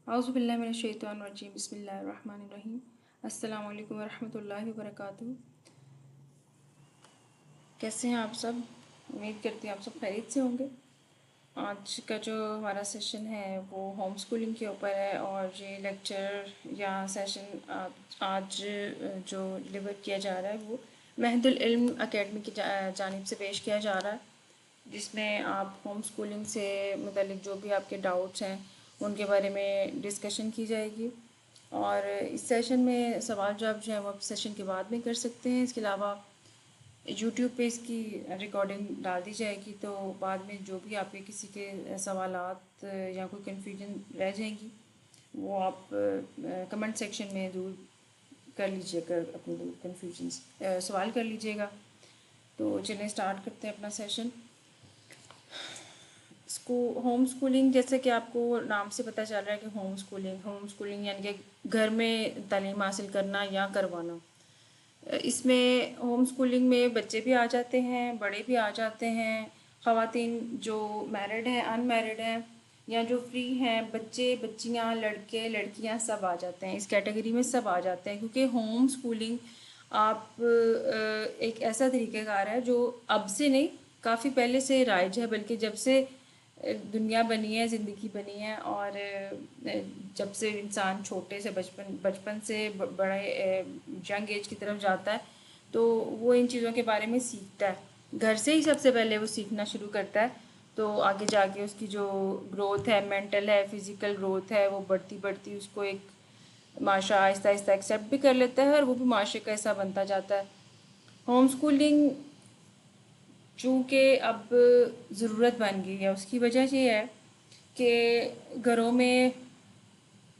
اعوذ باللہ من الشیطان الرجیم بسم اللہ الرحمن الرحیم السلام علیکم ورحمۃ اللہ وبرکاتہ۔ کیسے ہیں آپ سب؟ امید کرتی ہوں آپ سب خیریت سے ہوں گے۔ آج کا جو ہمارا سیشن ہے وہ ہوم سکولنگ کے اوپر ہے، اور یہ لیکچر یا سیشن آج جو ڈلیور کیا جا رہا ہے وہ مہد العلم اکیڈمی کی جانب سے پیش کیا جا رہا ہے، جس میں آپ ہوم سکولنگ سے متعلق جو بھی آپ کے ڈاؤٹس ہیں ان کے بارے میں ڈسکشن کی جائے گی، اور اس سیشن میں سوال جواب جو ہے وہ آپ سیشن کے بعد میں کر سکتے ہیں۔ اس کے علاوہ یوٹیوب پہ اس کی ریکارڈنگ ڈال دی جائے گی، تو بعد میں جو بھی آپ کے کسی کے سوالات یا کوئی کنفیوژن رہ جائیں گی وہ آپ کمنٹ سیکشن میں ضرور کر لیجیے گا، اپنے کنفیوژنس سوال کر لیجیے گا۔ تو چلیں اسٹارٹ کرتے ہیں اپنا سیشن۔ ہوم سکولنگ، جیسے کہ آپ کو نام سے پتہ چل رہا ہے کہ ہوم سکولنگ یعنی کہ گھر میں تعلیم حاصل کرنا یا کروانا۔ اس میں ہوم سکولنگ میں بچے بھی آ جاتے ہیں، بڑے بھی آ جاتے ہیں، خواتین جو میرڈ ہیں، ان میرڈ ہیں، یا جو فری ہیں، بچے بچیاں، لڑکے لڑکیاں سب آ جاتے ہیں، اس کیٹیگری میں سب آ جاتے ہیں، کیونکہ ہوم سکولنگ آپ ایک ایسا طریقہ کار ہے جو اب سے نہیں کافی پہلے سے رائج ہے، بلکہ جب سے دنیا بنی ہے، زندگی بنی ہے، اور جب سے انسان چھوٹے سے بچپن سے بڑے ینگ ایج کی طرف جاتا ہے تو وہ ان چیزوں کے بارے میں سیکھتا ہے، گھر سے ہی سب سے پہلے وہ سیکھنا شروع کرتا ہے، تو آگے جا کے اس کی جو گروتھ ہے، مینٹل ہے، فزیکل گروتھ ہے، وہ بڑھتی اس کو ایک معاشرہ آہستہ آہستہ ایکسیپٹ بھی کر لیتا ہے، اور وہ بھی معاشرے کا حصہ بنتا جاتا ہے۔ ہوم سکولنگ چونکہ اب ضرورت بن گئی ہے، اس کی وجہ یہ ہے کہ گھروں میں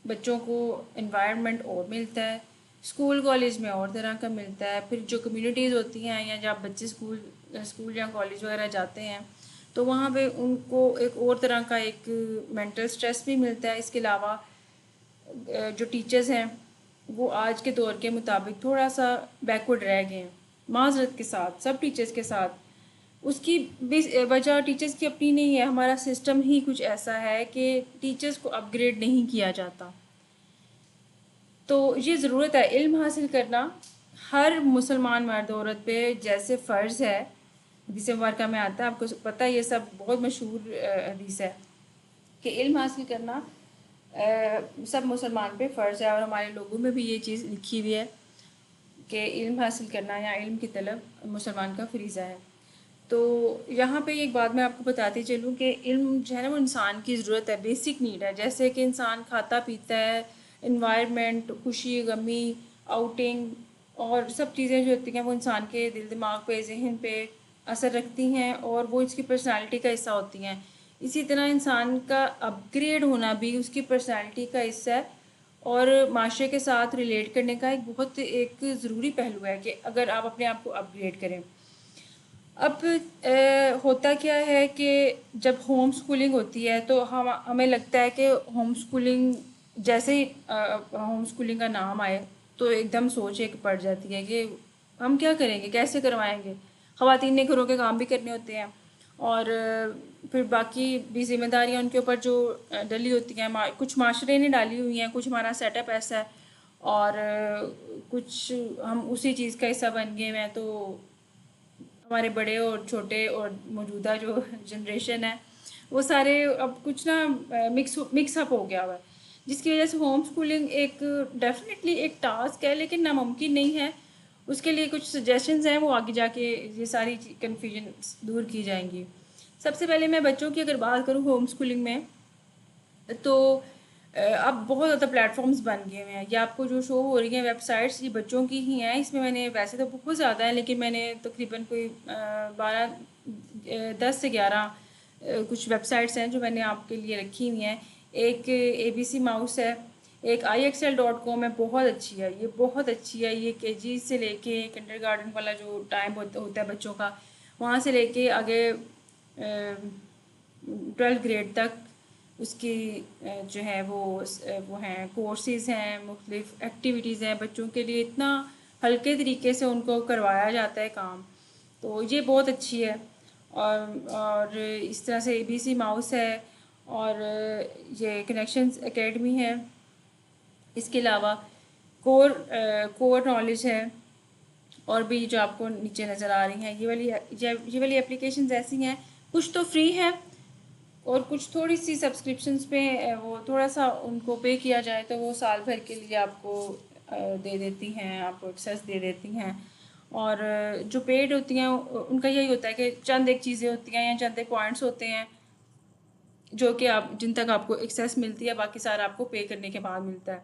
بچوں کو انوائرمنٹ اور ملتا ہے، اسکول کالج میں اور طرح کا ملتا ہے، پھر جو کمیونٹیز ہوتی ہیں یا جب بچے اسکول یا کالج وغیرہ جاتے ہیں تو وہاں پہ ان کو ایک اور طرح کا ایک مینٹل سٹریس بھی ملتا ہے۔ اس کے علاوہ جو ٹیچرز ہیں وہ آج کے دور کے مطابق تھوڑا سا بیکورڈ رہ گئے ہیں، معذرت کے ساتھ سب ٹیچرز کے ساتھ۔ اس کی بھی وجہ ٹیچرز کی اپنی نہیں ہے، ہمارا سسٹم ہی کچھ ایسا ہے کہ ٹیچرز کو اپ گریڈ نہیں کیا جاتا۔ تو یہ ضرورت ہے علم حاصل کرنا، ہر مسلمان مرد عورت پہ جیسے فرض ہے، حدیث مبارکہ میں آتا ہے، آپ کو پتہ یہ سب بہت مشہور حدیث ہے کہ علم حاصل کرنا سب مسلمان پہ فرض ہے، اور ہمارے لوگوں میں بھی یہ چیز لکھی ہوئی ہے کہ علم حاصل کرنا یا علم کی طلب مسلمان کا فریضہ ہے۔ تو یہاں پہ ایک بات میں آپ کو بتاتی چلوں کہ علم جو ہے نا وہ انسان کی ضرورت ہے، بیسک نیڈ ہے، جیسے کہ انسان کھاتا پیتا ہے، انوائرمنٹ، خوشی غمی، آؤٹنگ اور سب چیزیں جو ہوتی ہیں وہ انسان کے دل دماغ پہ، ذہن پہ اثر رکھتی ہیں، اور وہ اس کی پرسنالٹی کا حصہ ہوتی ہیں۔ اسی طرح انسان کا اپ گریڈ ہونا بھی اس کی پرسنالٹی کا حصہ ہے، اور معاشرے کے ساتھ ریلیٹ کرنے کا ایک ضروری پہلو ہے کہ اگر آپ اپنے آپ کو اپ گریڈ کریں۔ اب ہوتا کیا ہے کہ جب ہوم سکولنگ ہوتی ہے تو ہمیں لگتا ہے کہ ہوم سکولنگ جیسے ہی ہوم سکولنگ کا نام آئے تو ایک دم سوچ ایک پڑ جاتی ہے کہ ہم کیا کریں گے، کیسے کروائیں گے۔ خواتین نے گھروں کے کام بھی کرنے ہوتے ہیں، اور پھر باقی بھی ذمہ داریاں ان کے اوپر جو ڈلی ہوتی ہیں، کچھ معاشرے نے ڈالی ہوئی ہیں، کچھ ہمارا سیٹ اپ ایسا ہے، اور کچھ ہم اسی چیز کا حصہ بن گئے ہیں۔ تو ہمارے بڑے اور چھوٹے اور موجودہ جو جنریشن ہے وہ سارے اب کچھ نا مکس اپ ہو گیا ہوا ہے، جس کی وجہ سے ہوم سکولنگ ایک ڈیفینیٹلی ایک ٹاسک ہے، لیکن ناممکن نہیں ہے۔ اس کے لیے کچھ سجیشنز ہیں، وہ آگے جا کے یہ ساری کنفیوژن دور کی جائیں گی۔ سب سے پہلے میں بچوں کی اگر بات کروں ہوم سکولنگ میں، تو اب بہت زیادہ پلیٹ فارمز بن گئے ہوئے ہیں، یہ آپ کو جو شو ہو رہی ہیں ویب سائٹس یہ بچوں کی ہی ہیں۔ اس میں نے ویسے تو بہت زیادہ ہیں، لیکن میں نے تقریباً کوئی 10 سے 11 کچھ ویب سائٹس ہیں جو میں نے آپ کے لیے رکھی ہوئی ہیں۔ ایک ABC ماؤس ہے، ایک IXL.com ہے، بہت اچھی ہے، یہ بہت اچھی ہے۔ یہ KG سے لے کے کنڈر گارڈن والا جو ٹائم ہوتا ہے بچوں کا، وہاں سے لے کے آگے 12 گریڈ تک اس کی جو ہے وہ ہیں کورسز ہیں، مختلف ایکٹیویٹیز ہیں بچوں کے لیے، اتنا ہلکے طریقے سے ان کو کروایا جاتا ہے کام، تو یہ بہت اچھی ہے۔ اور اس طرح سے ABC ماؤس ہے، اور یہ کنیکشنز اکیڈمی ہے. اس کے علاوہ کور نالج ہے، اور بھی جو آپ کو نیچے نظر آ رہی ہیں یہ والی اپلیکیشنز ایسی ہیں. کچھ تو فری ہیں اور کچھ تھوڑی سی سبسکرپشنز پہ وہ تھوڑا سا ان کو پے کیا جائے تو وہ سال بھر کے لیے آپ کو دے دیتی ہیں، آپ کو ایکسیس دے دیتی ہیں. اور جو پیڈ ہوتی ہیں ان کا یہی ہوتا ہے کہ چند ایک چیزیں ہوتی ہیں یا چند ایک پوائنٹس ہوتے ہیں جو کہ جن تک آپ کو ایکسیس ملتی ہے، باقی سارا آپ کو پے کرنے کے بعد ملتا ہے.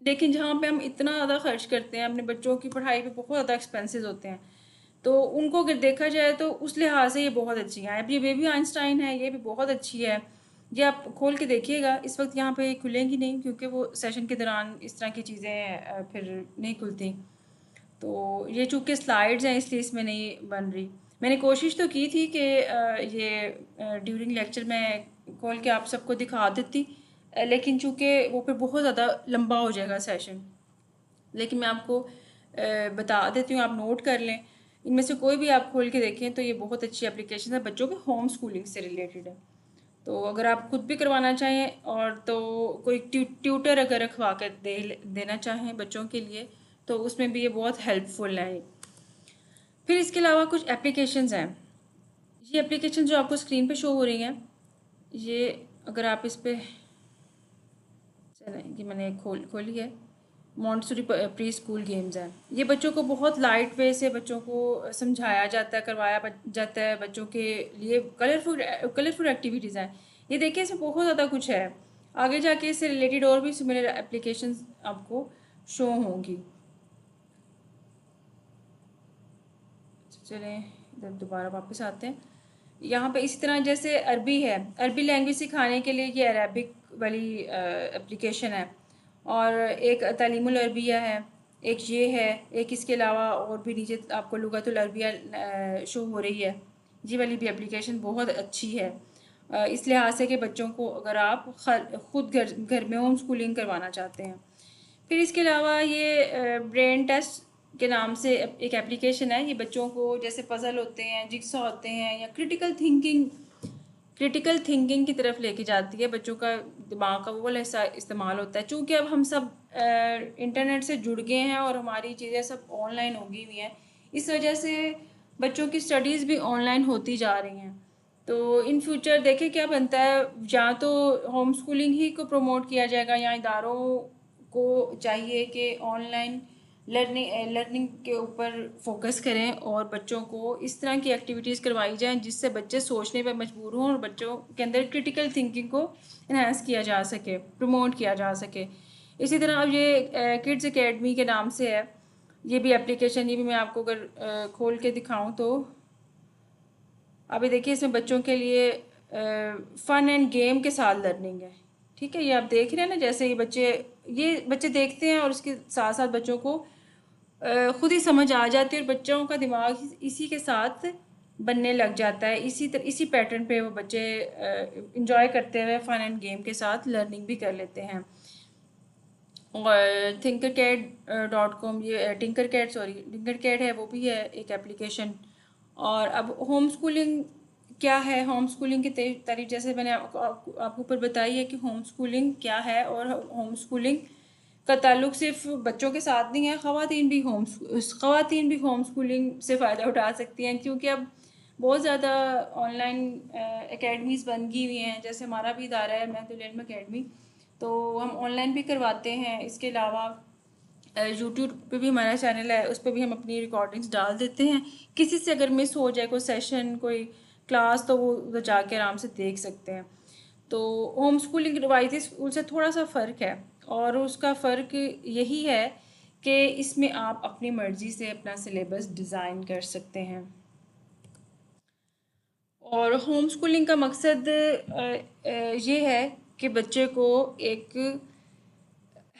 لیکن جہاں پہ ہم اتنا زیادہ خرچ کرتے ہیں، اپنے بچوں کی پڑھائی پہ بہت زیادہ ایکسپینسز ہوتے ہیں، تو ان کو اگر دیکھا جائے تو اس لحاظ سے یہ بہت اچھی ہیں. اب یہ بیبی آئنسٹائن ہے، یہ بھی بہت اچھی ہے. یہ آپ کھول کے دیکھیے گا. اس وقت یہاں پہ کھلیں گی نہیں کیونکہ وہ سیشن کے دوران اس طرح کی چیزیں پھر نہیں کھلتی. تو یہ چونکہ سلائڈز ہیں اس لیے اس میں نہیں بن رہی. میں نے کوشش تو کی تھی کہ یہ ڈیورنگ لیکچر میں کھول کے آپ سب کو دکھا دیتی، لیکن چونکہ وہ پھر بہت زیادہ لمبا ہو جائے گا سیشن. لیکن میں آپ کو بتا دیتی ہوں، آپ نوٹ کر لیں. ان میں سے کوئی بھی آپ کھول کے دیکھیں تو یہ بہت اچھی اپلیکیشن ہے، بچوں کے ہوم اسکولنگ سے ریلیٹڈ ہے. تو اگر آپ خود بھی کروانا چاہیں اور تو کوئی ٹیوٹر اگر رکھوا کر دینا چاہیں بچوں کے لیے تو اس میں بھی یہ بہت ہیلپ فل ہے. پھر اس کے علاوہ کچھ اپلیکیشنز ہیں. یہ اپلیکیشن جو آپ کو اسکرین پہ شو ہو رہی ہیں، یہ اگر آپ اس پہ چلیں، یہ میں نے کھولی ہے. مونٹسوری پری اسکول گیمز ہیں. یہ بچوں کو بہت لائٹ وے سے بچوں کو سمجھایا جاتا ہے، کروایا جاتا ہے. بچوں کے لیے کلرفل ایکٹیویٹیز ہیں. یہ دیکھیں اس میں بہت زیادہ کچھ ہے. آگے جا کے اس سے ریلیٹڈ اور بھی سملر اپلیکیشنز آپ کو شو ہوں گی. چلیں ادھر دوبارہ واپس آتے ہیں. یہاں پہ اسی طرح جیسے عربی ہے، عربی لینگویج سکھانے کے لیے یہ عربک والی اپلیکیشن ہے. اور ایک تعلیم العربیہ ہے، ایک یہ ہے. ایک اس کے علاوہ اور بھی نیچے آپ کو لغت العربیہ شو ہو رہی ہے. یہ والی بھی اپلیکیشن بہت اچھی ہے اس لحاظ سے کہ بچوں کو اگر آپ خود گھر میں ہوم اسکولنگ کروانا چاہتے ہیں. پھر اس کے علاوہ یہ برین ٹیسٹ کے نام سے ایک اپلیکیشن ہے. یہ بچوں کو جیسے پزل ہوتے ہیں، جگسا ہوتے ہیں، یا کریٹیکل تھنکنگ کی طرف لے کے جاتی ہے. بچوں کا دماغ کا وہ والا حصہ استعمال ہوتا ہے. چونکہ اب ہم سب انٹرنیٹ سے جڑ گئے ہیں اور ہماری چیزیں سب آن لائن ہو گئی ہوئی ہیں، اس وجہ سے بچوں کی اسٹڈیز بھی آن لائن ہوتی جا رہی ہیں. تو ان فیوچر دیکھیں کیا بنتا ہے. یا تو ہوم اسکولنگ ہی کو پروموٹ کیا جائے گا، یا اداروں کو چاہیے کہ آن لائن لرننگ کے اوپر فوکس کریں اور بچوں کو اس طرح کی ایکٹیویٹیز کروائی جائیں جس سے بچے سوچنے پہ مجبور ہوں اور بچوں کے اندر کرٹیکل تھنکنگ کو انہانس کیا جا سکے، پروموٹ کیا جا سکے. اسی طرح اب یہ کڈز اکیڈمی کے نام سے ہے. یہ بھی اپلیکیشن، یہ بھی میں آپ کو اگر کھول کے دکھاؤں تو ابھی دیکھیے اس میں بچوں کے لیے فن اینڈ گیم کے ساتھ لرننگ ہے. ٹھیک ہے، یہ آپ دیکھ رہے ہیں نا، جیسے یہ بچے دیکھتے ہیں اور اس کے ساتھ ساتھ بچوں کو خود ہی سمجھ آ جاتی ہے اور بچوں کا دماغ اسی کے ساتھ بننے لگ جاتا ہے. اسی پیٹرن پہ وہ بچے انجوائے کرتے ہوئے فن اینڈ گیم کے ساتھ لرننگ بھی کر لیتے ہیں. اور thinkercad.com، یہ ٹنکر کیڈ ہے، وہ بھی ہے ایک اپلیکیشن. اور اب ہوم اسکولنگ کیا ہے، ہوم اسکولنگ کی تعریف جیسے میں نے آپ کو اوپر بتائی ہے کہ ہوم اسکولنگ کیا ہے. اور ہوم اسکولنگ کا تعلق صرف بچوں کے ساتھ نہیں ہے، خواتین بھی ہوم اسکولنگ سے فائدہ اٹھا سکتی ہیں. کیونکہ اب بہت زیادہ آن لائن اکیڈمیز بن گئی ہوئی ہیں. جیسے ہمارا بھی ادارہ ہے مہد العلم اکیڈمی، تو ہم آن لائن بھی کرواتے ہیں. اس کے علاوہ یوٹیوب پہ بھی ہمارا چینل ہے، اس پہ بھی ہم اپنی ریکارڈنگز ڈال دیتے ہیں. کسی سے اگر مس ہو جائے کوئی سیشن، کوئی کلاس، تو وہ ادھر جا کے آرام سے دیکھ سکتے ہیں. تو ہوم اسکولنگ روایتی اسکول سے تھوڑا سا فرق ہے، اور اس کا فرق یہی ہے کہ اس میں آپ اپنی مرضی سے اپنا سلیبس ڈیزائن کر سکتے ہیں. اور ہوم اسکولنگ کا مقصد یہ ہے کہ بچے کو ایک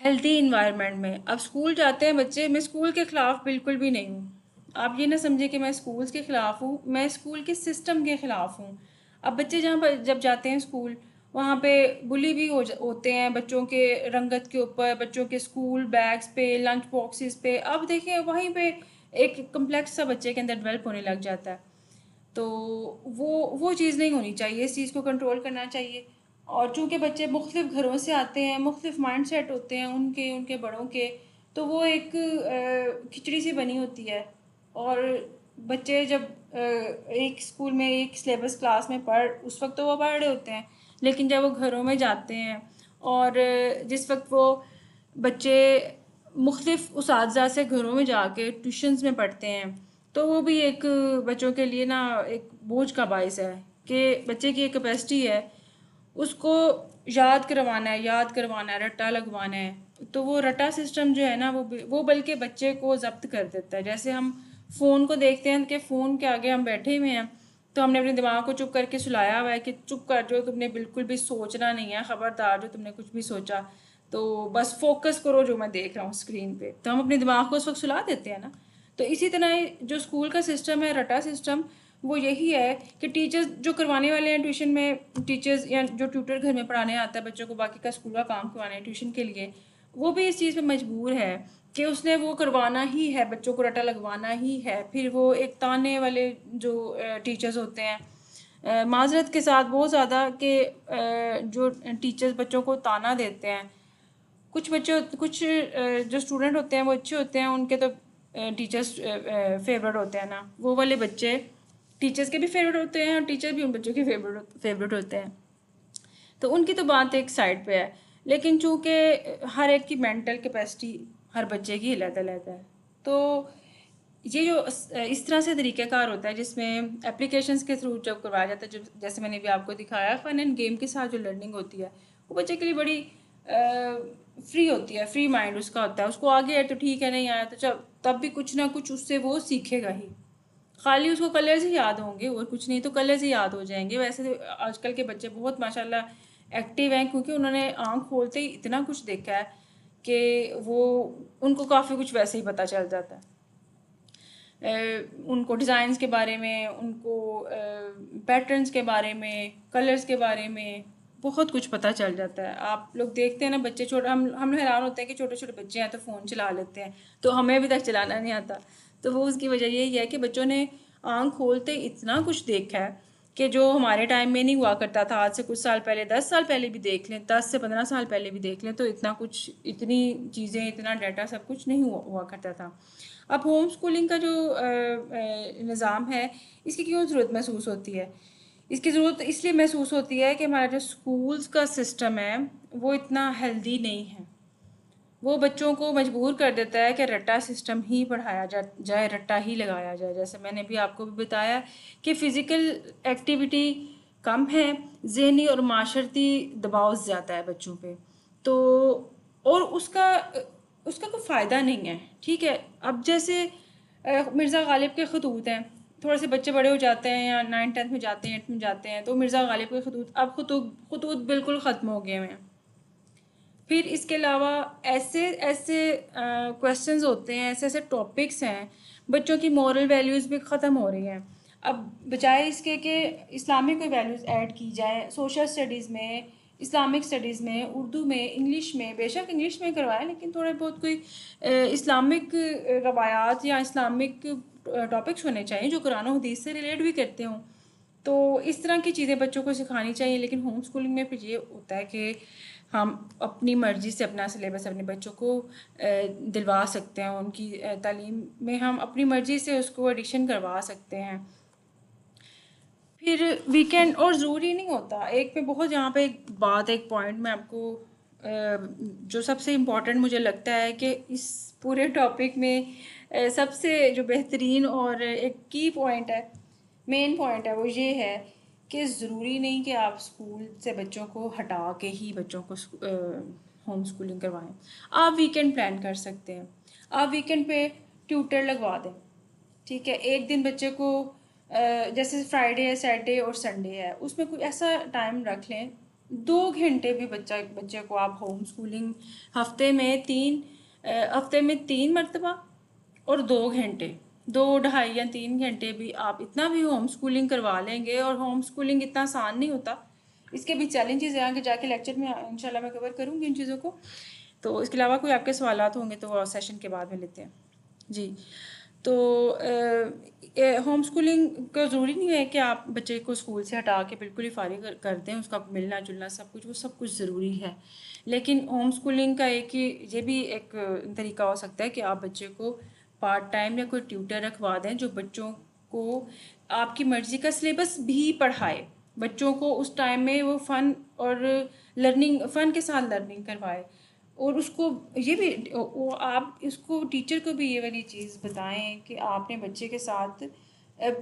ہیلدی انوائرمنٹ میں، اب اسکول جاتے ہیں بچے، میں اسکول کے خلاف بالکل بھی نہیں ہوں. آپ یہ نہ سمجھیں کہ میں اسکولس کے خلاف ہوں، میں اسکول کے سسٹم کے خلاف ہوں. اب بچے جہاں پر جب جاتے ہیں اسکول، وہاں پہ بلی بھی ہوتے ہیں بچوں کے رنگت کے اوپر، بچوں کے اسکول بیگس پہ، لنچ باکسز پہ. اب دیکھیں وہیں پہ ایک کمپلیکس سا بچے کے اندر ڈیولپ ہونے لگ جاتا ہے. تو وہ چیز نہیں ہونی چاہیے، اس چیز کو کنٹرول کرنا چاہیے. اور چونکہ بچے مختلف گھروں سے آتے ہیں، مختلف مائنڈ سیٹ ہوتے ہیں ان کے بڑوں کے، تو وہ ایک کھچڑی سی بنی ہوتی ہے. اور بچے جب ایک اسکول میں ایک سلیبس کلاس میں اس وقت تو وہ پڑھ رہے ہوتے ہیں، لیکن جب وہ گھروں میں جاتے ہیں اور جس وقت وہ بچے مختلف اساتذہ سے گھروں میں جا کے ٹیوشنز میں پڑھتے ہیں، تو وہ بھی ایک بچوں کے لیے نا ایک بوجھ کا باعث ہے کہ بچے کی ایک کیپیسٹی ہے، اس کو یاد کروانا ہے، رٹا لگوانا ہے. تو وہ رٹا سسٹم جو ہے نا وہ بلکہ بچے کو ضبط کر دیتا ہے. جیسے ہم فون کو دیکھتے ہیں کہ فون کے آگے ہم بیٹھے ہوئے ہیں، تو ہم نے اپنے دماغ کو چپ کر کے سلایا ہوا ہے کہ چپ کر جو، تم نے بالکل بھی سوچنا نہیں ہے، خبردار جو تم نے کچھ بھی سوچا تو بس فوکس کرو جو میں دیکھ رہا ہوں اسکرین پہ. تو ہم اپنے دماغ کو اس وقت سلا دیتے ہیں نا. تو اسی طرح جو اسکول کا سسٹم ہے، رٹا سسٹم، وہ یہی ہے کہ ٹیچرز جو کروانے والے ہیں ٹیوشن میں، ٹیچرز یا جو ٹیوٹر گھر میں پڑھانے آتا ہے بچوں کو باقی کا اسکول کا کام کروانے ٹیوشن کے لیے، وہ بھی اس چیز پہ مجبور ہے کہ اس نے وہ کروانا ہی ہے، بچوں کو رٹا لگوانا ہی ہے. پھر وہ ایک تانے والے جو ٹیچرز ہوتے ہیں، معذرت کے ساتھ بہت زیادہ، کہ جو ٹیچرز بچوں کو تانا دیتے ہیں، کچھ جو اسٹوڈنٹ ہوتے ہیں وہ اچھے ہوتے ہیں، ان کے تو ٹیچرز فیوریٹ ہوتے ہیں نا، وہ والے بچے ٹیچرز کے بھی فیوریٹ ہوتے ہیں اور ٹیچر بھی ان بچوں کے فیوریٹ ہوتے ہیں. تو ان کی تو بات ایک سائڈ پہ ہے، لیکن چونکہ ہر ایک کی مینٹل کیپیسٹی ہر بچے کی علیحدہ علیحدہ ہے، تو یہ جو اس طرح سے طریقہ کار ہوتا ہے جس میں اپلیکیشنس کے تھرو جب کروایا جاتا ہے، جیسے میں نے بھی آپ کو دکھایا، فن اینڈ گیم کے ساتھ جو لرننگ ہوتی ہے وہ بچے کے لیے بڑی فری ہوتی ہے، فری مائنڈ اس کا ہوتا ہے. اس کو آگے ہے تو ٹھیک ہے، نہیں آیا تو تب بھی کچھ نہ کچھ اس سے وہ سیکھے گا ہی. خالی اس کو کلرز ہی یاد ہوں گے اور کچھ نہیں، تو کلرز ہی یاد ہو جائیں گے. ویسے تو آج کل کے بچے بہت ماشاءاللہ ایکٹیو ہیں، کیونکہ انہوں نے آنکھ کھولتے ہی اتنا کچھ دیکھا ہے کہ وہ ان کو کافی کچھ ویسے ہی پتہ چل جاتا ہے. ان کو ڈیزائنس کے بارے میں، ان کو پیٹرنس کے بارے میں، کلرز کے بارے میں بہت کچھ پتہ چل جاتا ہے. آپ لوگ دیکھتے ہیں نا بچے چھوٹے، ہم حیران ہوتے ہیں کہ چھوٹے چھوٹے بچے ہیں تو فون چلا لیتے ہیں، تو ہمیں ابھی تک چلانا نہیں آتا. تو وہ اس کی وجہ یہی ہے کہ بچوں نے آنکھ کھولتے اتنا کچھ دیکھا ہے کہ جو ہمارے ٹائم میں نہیں ہوا کرتا تھا. آج سے کچھ سال پہلے، 10 سال پہلے بھی دیکھ لیں، 10 سے 15 سال پہلے بھی دیکھ لیں، تو اتنا کچھ، اتنی چیزیں، اتنا ڈیٹا سب کچھ نہیں ہوا کرتا تھا. اب ہوم اسکولنگ کا جو نظام ہے، اس کی کیوں ضرورت محسوس ہوتی ہے؟ اس کی ضرورت اس لیے محسوس ہوتی ہے کہ ہمارا جو اسکولس کا سسٹم ہے وہ اتنا ہیلدی نہیں ہے. وہ بچوں کو مجبور کر دیتا ہے کہ رٹا سسٹم ہی پڑھایا جائے، رٹا ہی لگایا جائے. جیسے میں نے بھی آپ کو بھی بتایا کہ فزیکل ایکٹیویٹی کم ہے، ذہنی اور معاشرتی دباؤ زیادہ ہے بچوں پہ. تو اور اس کا کوئی فائدہ نہیں ہے. ٹھیک ہے، اب جیسے مرزا غالب کے خطوط ہیں، تھوڑے سے بچے بڑے ہو جاتے ہیں یا 9th 10th میں جاتے ہیں، 8th میں جاتے ہیں، تو مرزا غالب کے خطوط، اب خطوط بالکل ختم ہو گئے ہیں. پھر اس کے علاوہ ایسے کویسچنز ہوتے ہیں، ایسے ٹاپکس ہیں، بچوں کی مورل ویلیوز بھی ختم ہو رہی ہیں. اب بجائے اس کے کہ اسلامک کوئی ویلیوز ایڈ کی جائے، سوشل اسٹڈیز میں، اسلامک اسٹڈیز میں، اردو میں، انگلش میں، بے شک انگلش میں کروائیں، لیکن تھوڑے بہت کوئی اسلامک روایات یا اسلامک ٹاپکس ہونے چاہیے جو قرآن و حدیث سے ریلیٹ بھی کرتے ہوں. تو اس طرح کی چیزیں بچوں کو سکھانی چاہیے. لیکن ہوم اسکولنگ میں پھر یہ ہوتا ہے کہ ہم اپنی مرضی سے اپنا سلیبس اپنے بچوں کو دلوا سکتے ہیں، ان کی تعلیم میں ہم اپنی مرضی سے اس کو ایڈیشن کروا سکتے ہیں. پھر ویکینڈ، اور ضروری نہیں ہوتا، ایک میں بہت یہاں پہ ایک بات، ایک پوائنٹ میں آپ کو جو سب سے امپورٹنٹ مجھے لگتا ہے کہ اس پورے ٹاپک میں سب سے جو بہترین اور ایک کی پوائنٹ ہے، مین پوائنٹ ہے، وہ یہ ہے کہ ضروری نہیں کہ آپ اسکول سے بچوں کو ہٹا کے ہی بچوں کو ہوم اسکولنگ کروائیں. آپ ویکینڈ پلان کر سکتے ہیں. آپ ویکینڈ پہ ٹیوٹر لگوا دیں. ٹھیک ہے، ایک دن بچے کو جیسے فرائیڈے ہے، سیٹرڈے اور سنڈے ہے، اس میں کوئی ایسا ٹائم رکھ لیں، 2 گھنٹے بھی بچے کو آپ ہوم اسکولنگ ہفتے میں 3 مرتبہ اور 2 گھنٹے، 2 ڈھائی یا 3 گھنٹے بھی آپ اتنا بھی ہوم اسکولنگ کروا لیں گے. اور ہوم اسکولنگ اتنا آسان نہیں ہوتا، اس کے بھی چیلنجز ہیں، آگے جا کے لیکچر میں انشاءاللہ میں کور کروں گی ان چیزوں کو. تو اس کے علاوہ کوئی آپ کے سوالات ہوں گے تو وہ سیشن کے بعد میں لیتے ہیں. جی، تو ہوم اسکولنگ کا ضروری نہیں ہے کہ آپ بچے کو اسکول سے ہٹا کے بالکل ہی فارغ کر دیں، اس کا ملنا جلنا سب کچھ، وہ سب کچھ ضروری ہے، لیکن ہوم اسکولنگ کا ایک یہ بھی ایک طریقہ ہو سکتا ہے کہ آپ بچے کو پارٹ ٹائم یا کوئی ٹیوٹر رکھوا دیں جو بچوں کو آپ کی مرضی کا سلیبس بھی پڑھائے، بچوں کو اس ٹائم میں وہ فن اور لرننگ، فن کے ساتھ لرننگ کروائے، اور اس کو یہ بھی آپ اس کو ٹیچر کو بھی یہ والی چیز بتائیں کہ آپ نے بچے کے ساتھ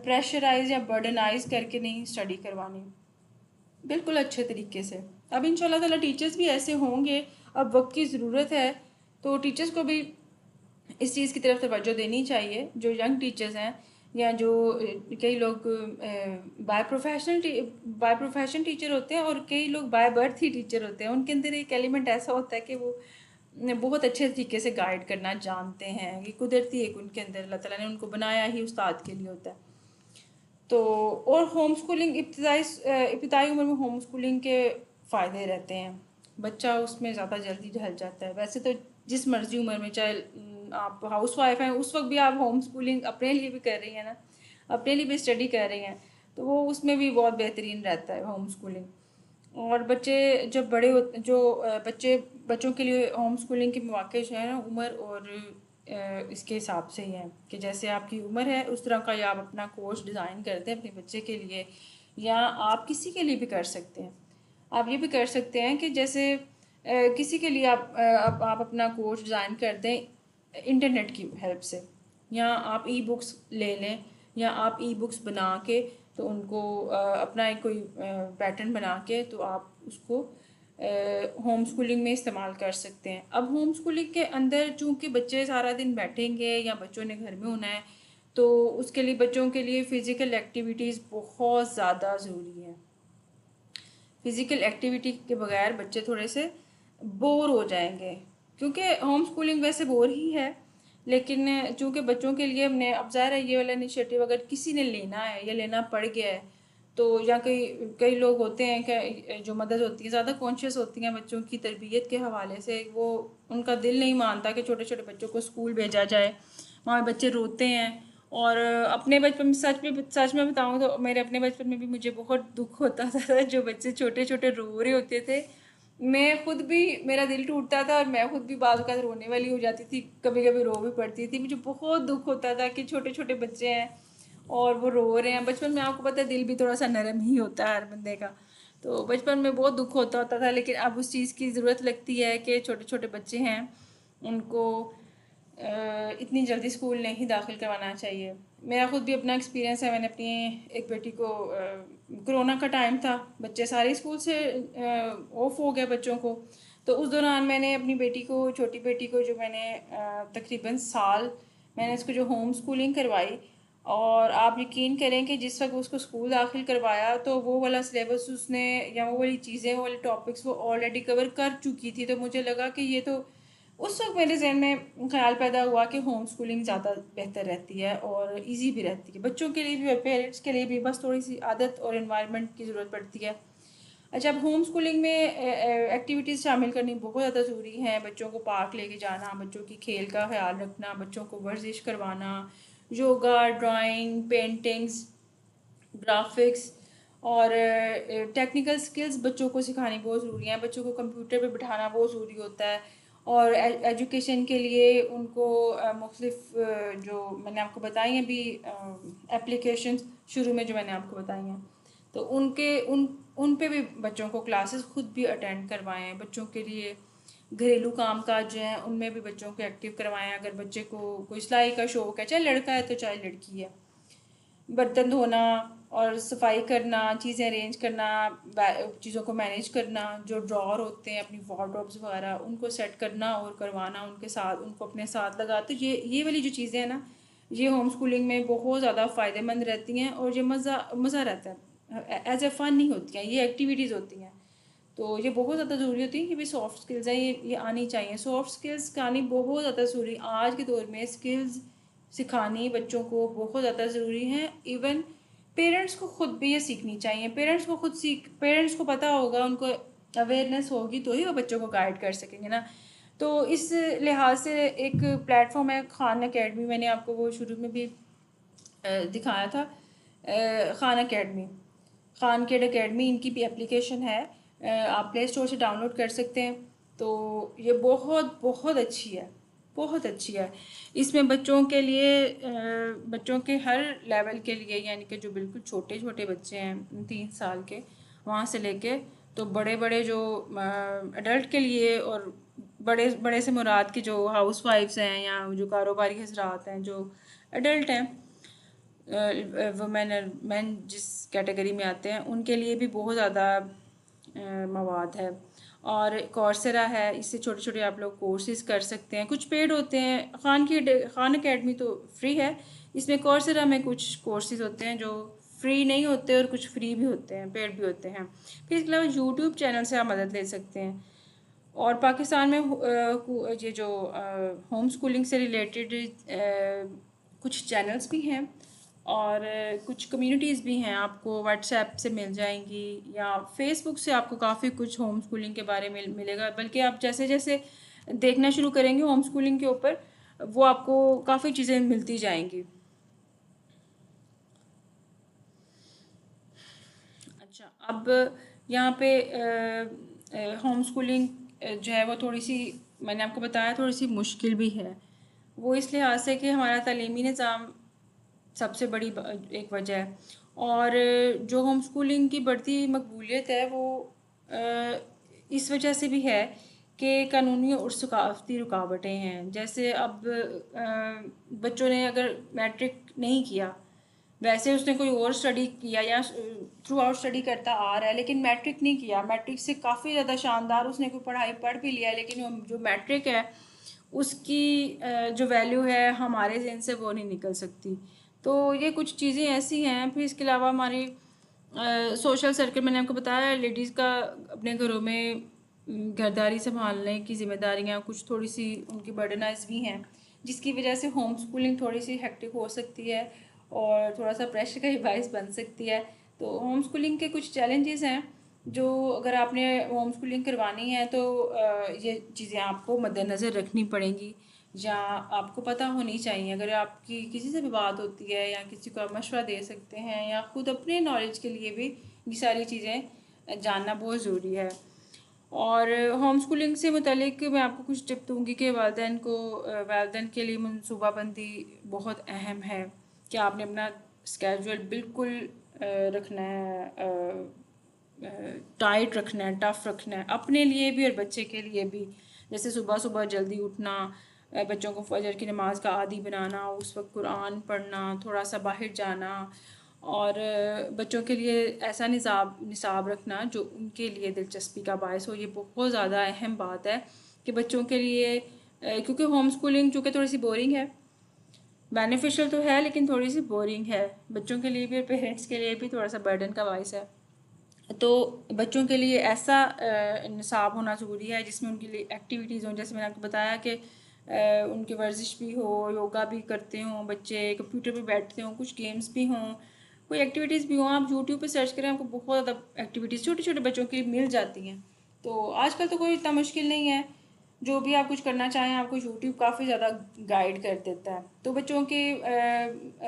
پریشرائز یا برڈنائز کر کے نہیں اسٹڈی کروانی، بالکل اچھے طریقے سے۔ اب ان شاء اللہ تعالیٰ ٹیچرز بھی ایسے ہوں گے، اب وقت کی ضرورت ہے تو ٹیچرز کو بھی اس چیز کی طرف توجہ دینی چاہیے، جو ینگ ٹیچرز ہیں یا جو کئی لوگ بائی پروفیشن ٹیچر ہوتے ہیں اور کئی لوگ بائی برتھ ہی ٹیچر ہوتے ہیں، ان کے اندر ایک ایلیمنٹ ایسا ہوتا ہے کہ وہ بہت اچھے طریقے سے گائیڈ کرنا جانتے ہیں، یہ قدرتی ایک ان کے اندر اللہ تعالیٰ نے ان کو بنایا ہی استاد کے لیے ہوتا ہے۔ تو اور ہوم اسکولنگ ابتدائی عمر میں ہوم اسکولنگ کے فائدے رہتے ہیں، بچہ اس میں زیادہ جلدی ڈھل جاتا ہے، ویسے تو جس مرضی عمر میں، چاہے آپ ہاؤس وائف ہیں اس وقت بھی آپ ہوم اسکولنگ اپنے لیے بھی کر رہی ہیں نا، اپنے لیے بھی اسٹڈی کر رہی ہیں، تو وہ اس میں بھی بہت بہترین رہتا ہے ہوم اسکولنگ۔ اور بچے جب بڑے ہوتے، جو بچوں کے لیے ہوم اسکولنگ کے مواقع جو ہے نا عمر اور اس کے حساب سے ہی ہیں کہ جیسے آپ کی عمر ہے اس طرح کا یا آپ اپنا کورس ڈیزائن کرتے ہیں اپنے بچے کے لیے، یا آپ کسی کے لیے بھی کر سکتے ہیں۔ آپ یہ بھی کر سکتے ہیں کہ جیسے کسی کے لیے آپ اپنا کورس ڈیزائن کر دیں انٹرنیٹ کی ہیلپ سے، یا آپ ای بکس لے لیں، یا آپ ای بکس بنا کے تو ان کو اپنا ایک کوئی پیٹرن بنا کے تو آپ اس کو ہوم اسکولنگ میں استعمال کر سکتے ہیں۔ اب ہوم اسکولنگ کے اندر چونکہ بچے سارا دن بیٹھیں گے یا بچوں نے گھر میں ہونا ہے، تو اس کے لیے بچوں کے لیے فزیکل ایکٹیویٹیز بہت زیادہ ضروری ہیں۔ فزیکل ایکٹیویٹی کے بغیر بچے تھوڑے سے بور ہو جائیں گے، کیونکہ ہوم اسکولنگ ویسے بور ہی ہے، لیکن چونکہ بچوں کے لیے ہم نے، اب ظاہر ہے یہ والا انیشیٹو اگر کسی نے لینا ہے یا لینا پڑ گیا ہے تو، یا کئی لوگ ہوتے ہیں کہ جو مدد ہوتی ہے زیادہ کانشیس ہوتی ہیں بچوں کی تربیت کے حوالے سے، وہ ان کا دل نہیں مانتا کہ چھوٹے چھوٹے بچوں کو اسکول بھیجا جائے، وہاں بچے روتے ہیں۔ اور اپنے بچپن میں سچ میں بتاؤں تو میرے اپنے بچپن میں بھی مجھے بہت دکھ ہوتا تھا، جو بچے چھوٹے چھوٹے رو رہے ہوتے تھے، میں خود بھی، میرا دل ٹوٹتا تھا اور میں خود بھی بعض اوقات رونے والی ہو جاتی تھی، کبھی کبھی رو بھی پڑتی تھی، مجھے بہت دکھ ہوتا تھا کہ چھوٹے چھوٹے بچے ہیں اور وہ رو رہے ہیں۔ بچپن میں آپ کو پتہ ہے دل بھی تھوڑا سا نرم ہی ہوتا ہے ہر بندے کا، تو بچپن میں بہت دکھ ہوتا تھا، لیکن اب اس چیز کی ضرورت لگتی ہے کہ چھوٹے چھوٹے بچے ہیں ان کو اتنی جلدی اسکول نہیں داخل کروانا چاہیے۔ میرا خود بھی اپنا ایکسپیرینس ہے، میں نے اپنی ایک بیٹی کو، کرونا کا ٹائم تھا، بچے سارے اسکول سے آف ہو گئے بچوں کو، تو اس دوران میں نے اپنی بیٹی کو، چھوٹی بیٹی کو، جو میں نے تقریباً سال میں نے اس کو جو ہوم اسکولنگ کروائی، اور آپ یقین کریں کہ جس وقت اس کو اسکول داخل کروایا تو وہ والا سلیبس اس نے، یا وہ والی چیزیں، وہ والے ٹاپکس وہ آلریڈی کور کر چکی تھی، تو مجھے لگا کہ یہ تو، اس وقت میرے ذہن میں خیال پیدا ہوا کہ ہوم اسکولنگ زیادہ بہتر رہتی ہے اور ایزی بھی رہتی ہے بچوں کے لیے بھی اور پیرنٹس کے لیے بھی، بس تھوڑی سی عادت اور انوائرمنٹ کی ضرورت پڑتی ہے۔ اچھا، اب ہوم اسکولنگ میں ایکٹیویٹیز شامل کرنی بہت زیادہ ضروری ہیں، بچوں کو پارک لے کے جانا، بچوں کی کھیل کا خیال رکھنا، بچوں کو ورزش کروانا، یوگا، ڈرائنگ، پینٹنگز، گرافکس اور ٹیکنیکل سکلز بچوں کو سکھانی بہت ضروری ہیں، بچوں کو کمپیوٹر پہ بٹھانا بہت ضروری ہوتا ہے، اور ایجوکیشن کے لیے ان کو مختلف جو میں نے آپ کو بتائی ہیں ابھی اپلیکیشنز شروع میں جو میں نے آپ کو بتائی ہیں، تو ان پہ بھی بچوں کو کلاسز خود بھی اٹینڈ کروائیں، بچوں کے لیے گھریلو کام کاج جو ہیں ان میں بھی بچوں کو ایکٹیو کروائیں، اگر بچے کو کوئی سلائی کا شوق ہے، چاہے لڑکا ہے تو چاہے لڑکی ہے، برتن دھونا اور صفائی کرنا، چیزیں ارینج کرنا، چیزوں کو مینیج کرنا، جو ڈراور ہوتے ہیں اپنی وارڈروبس وغیرہ ان کو سیٹ کرنا اور کروانا ان کے ساتھ، ان کو اپنے ساتھ لگا، تو یہ والی جو چیزیں ہیں نا، یہ ہوم اسکولنگ میں بہت زیادہ فائدہ مند رہتی ہیں، اور یہ مزہ رہتا ہے، ایز اے فن نہیں ہوتی ہیں، یہ ایکٹیویٹیز ہوتی ہیں، تو یہ بہت زیادہ ضروری ہوتی ہے کہ بھی سافٹ اسکلز ہیں، یہ آنی چاہیے، سافٹ اسکلز کا آنی بہت زیادہ ضروری، آج کے دور میں اسکلز سکھانی بچوں کو بہت زیادہ ضروری ہیں، ایون پیرنٹس کو خود بھی یہ سیکھنی چاہیے، پیرنٹس کو پتہ ہوگا، ان کو اویئرنیس ہوگی تو ہی وہ بچوں کو گائیڈ کر سکیں گے نا۔ تو اس لحاظ سے ایک پلیٹ فارم ہے خان اکیڈمی، میں نے آپ کو وہ شروع میں بھی دکھایا تھا، خان اکیڈمی، خان کیڈ اکیڈمی، ان کی بھی اپلیکیشن ہے، آپ پلے اسٹور سے ڈاؤن لوڈ کر سکتے ہیں. تو یہ بہت بہت اچھی ہے، بہت اچھی ہے. اس میں بچوں کے لیے، بچوں کے ہر لیول کے لیے، یعنی کہ جو بالکل چھوٹے چھوٹے بچے ہیں 3 سال کے وہاں سے لے کے تو بڑے بڑے جو ایڈلٹ کے لیے، اور بڑے بڑے سے مراد کے جو ہاؤس وائفس ہیں یا جو کاروباری حضرات ہیں، جو ایڈلٹ ہیں، وومین اور مین جس کیٹیگری میں آتے ہیں، ان کے لیے بھی بہت زیادہ مواد ہے. اور کورسرا ہے، اس سے چھوٹے چھوٹے آپ لوگ کورسز کر سکتے ہیں. کچھ پیڈ ہوتے ہیں، خان اکیڈمی تو فری ہے، اس میں کورسرا میں کچھ کورسز ہوتے ہیں جو فری نہیں ہوتے اور کچھ فری بھی ہوتے ہیں، پیڈ بھی ہوتے ہیں. پھر اس کے علاوہ یوٹیوب چینل سے آپ مدد لے سکتے ہیں. اور پاکستان میں یہ جو ہوم اسکولنگ سے ریلیٹڈ کچھ چینلز بھی ہیں اور کچھ کمیونٹیز بھی ہیں، آپ کو واٹس ایپ سے مل جائیں گی یا فیس بک سے آپ کو کافی کچھ ہوم اسکولنگ کے بارے میں ملے گا. بلکہ آپ جیسے جیسے دیکھنا شروع کریں گے ہوم اسکولنگ کے اوپر، وہ آپ کو کافی چیزیں ملتی جائیں گی. اچھا، اب یہاں پہ ہوم اسکولنگ جو ہے وہ تھوڑی سی، میں نے آپ کو بتایا تھوڑی سی مشکل بھی ہے. وہ اس لحاظ سے کہ ہمارا تعلیمی نظام سب سے بڑی ایک وجہ ہے. اور جو ہوم اسکولنگ کی بڑھتی مقبولیت ہے وہ اس وجہ سے بھی ہے کہ قانونی اور ثقافتی رکاوٹیں ہیں. جیسے اب بچوں نے اگر میٹرک نہیں کیا، ویسے اس نے کوئی اور اسٹڈی کیا یا تھرو آؤٹ اسٹڈی کرتا آ رہا ہے لیکن میٹرک نہیں کیا، میٹرک سے کافی زیادہ شاندار اس نے کوئی پڑھائی پڑھ بھی لیا، لیکن جو میٹرک ہے اس کی جو ویلیو ہے ہمارے ذہن سے وہ نہیں نکل سکتی. تو یہ کچھ چیزیں ایسی ہیں. پھر اس کے علاوہ ہماری سوشل سرکل، میں نے آپ کو بتایا لیڈیز کا اپنے گھروں میں گھرداری سنبھالنے کی ذمہ داریاں کچھ تھوڑی سی ان کی برڈنائز بھی ہیں، جس کی وجہ سے ہوم اسکولنگ تھوڑی سی ہیکٹک ہو سکتی ہے اور تھوڑا سا پریشر کا ہی باعث بن سکتی ہے. تو ہوم اسکولنگ کے کچھ چیلنجز ہیں جو اگر آپ نے ہوم اسکولنگ کروانی ہے تو یہ چیزیں آپ کو مد نظر رکھنی پڑیں گی یا آپ کو پتہ ہونی چاہیے. اگر آپ کی کسی سے بھی بات ہوتی ہے یا کسی کو آپ مشورہ دے سکتے ہیں یا خود اپنے نالج کے لیے بھی یہ ساری چیزیں جاننا بہت ضروری ہے. اور ہوم اسکولنگ سے متعلق میں آپ کو کچھ ٹپ دوں گی کہ والدین کے لیے منصوبہ بندی بہت اہم ہے کہ آپ نے اپنا اسکیجول بالکل رکھنا ہے، ٹائٹ رکھنا ہے، ٹف رکھنا ہے، اپنے لیے بھی اور بچے کے لیے بھی. جیسے صبح صبح جلدی اٹھنا، بچوں کو فجر کی نماز کا عادی بنانا، اس وقت قرآن پڑھنا، تھوڑا سا باہر جانا، اور بچوں کے لیے ایسا نصاب رکھنا جو ان کے لیے دلچسپی کا باعث ہو. یہ بہت زیادہ اہم بات ہے کہ بچوں کے لیے، کیونکہ ہوم اسکولنگ چونکہ تھوڑی سی بورنگ ہے، بینیفیشل تو ہے لیکن تھوڑی سی بورنگ ہے، بچوں کے لیے بھی اور پیرنٹس کے لیے بھی تھوڑا سا برڈن کا باعث ہے. تو بچوں کے لیے ایسا نصاب ہونا ضروری ہے جس میں ان کے لیے ایکٹیویٹیز ہوں. جیسے میں نے آپ کو بتایا کہ ان کی ورزش بھی ہو، یوگا بھی کرتے ہوں بچے، کمپیوٹر پہ بیٹھتے ہوں، کچھ گیمز بھی ہوں، کوئی ایکٹیویٹیز بھی ہوں. آپ یوٹیوب پہ سرچ کریں، آپ کو بہت زیادہ ایکٹیویٹیز چھوٹے چھوٹے بچوں کے لیے مل جاتی ہیں. تو آج کل تو کوئی اتنا مشکل نہیں ہے، جو بھی آپ کچھ کرنا چاہیں آپ کو یوٹیوب کافی زیادہ گائیڈ کر دیتا ہے. تو بچوں کے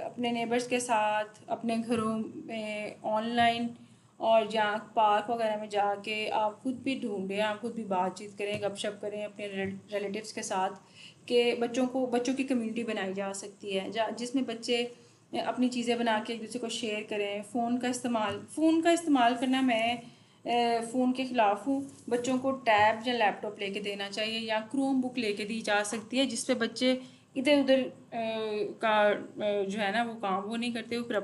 اپنے نیبرز کے ساتھ، اپنے گھروں میں آن لائن اور جہاں پارک وغیرہ میں جا کے آپ خود بھی ڈھونڈیں، آپ خود بھی بات چیت کریں، گپ شپ کریں اپنے ریلیٹیوس کے ساتھ کہ بچوں کی کمیونٹی بنائی جا سکتی ہے جس میں بچے اپنی چیزیں بنا کے ایک دوسرے کو شیئر کریں. فون کا استعمال کرنا، میں فون کے خلاف ہوں. بچوں کو ٹیب یا لیپ ٹاپ لے کے دینا چاہیے یا کروم بک لے کے دی جا سکتی ہے جس پہ بچے ادھر ادھر کا جو ہے نا وہ کام وہ نہیں کرتے، وہ پھر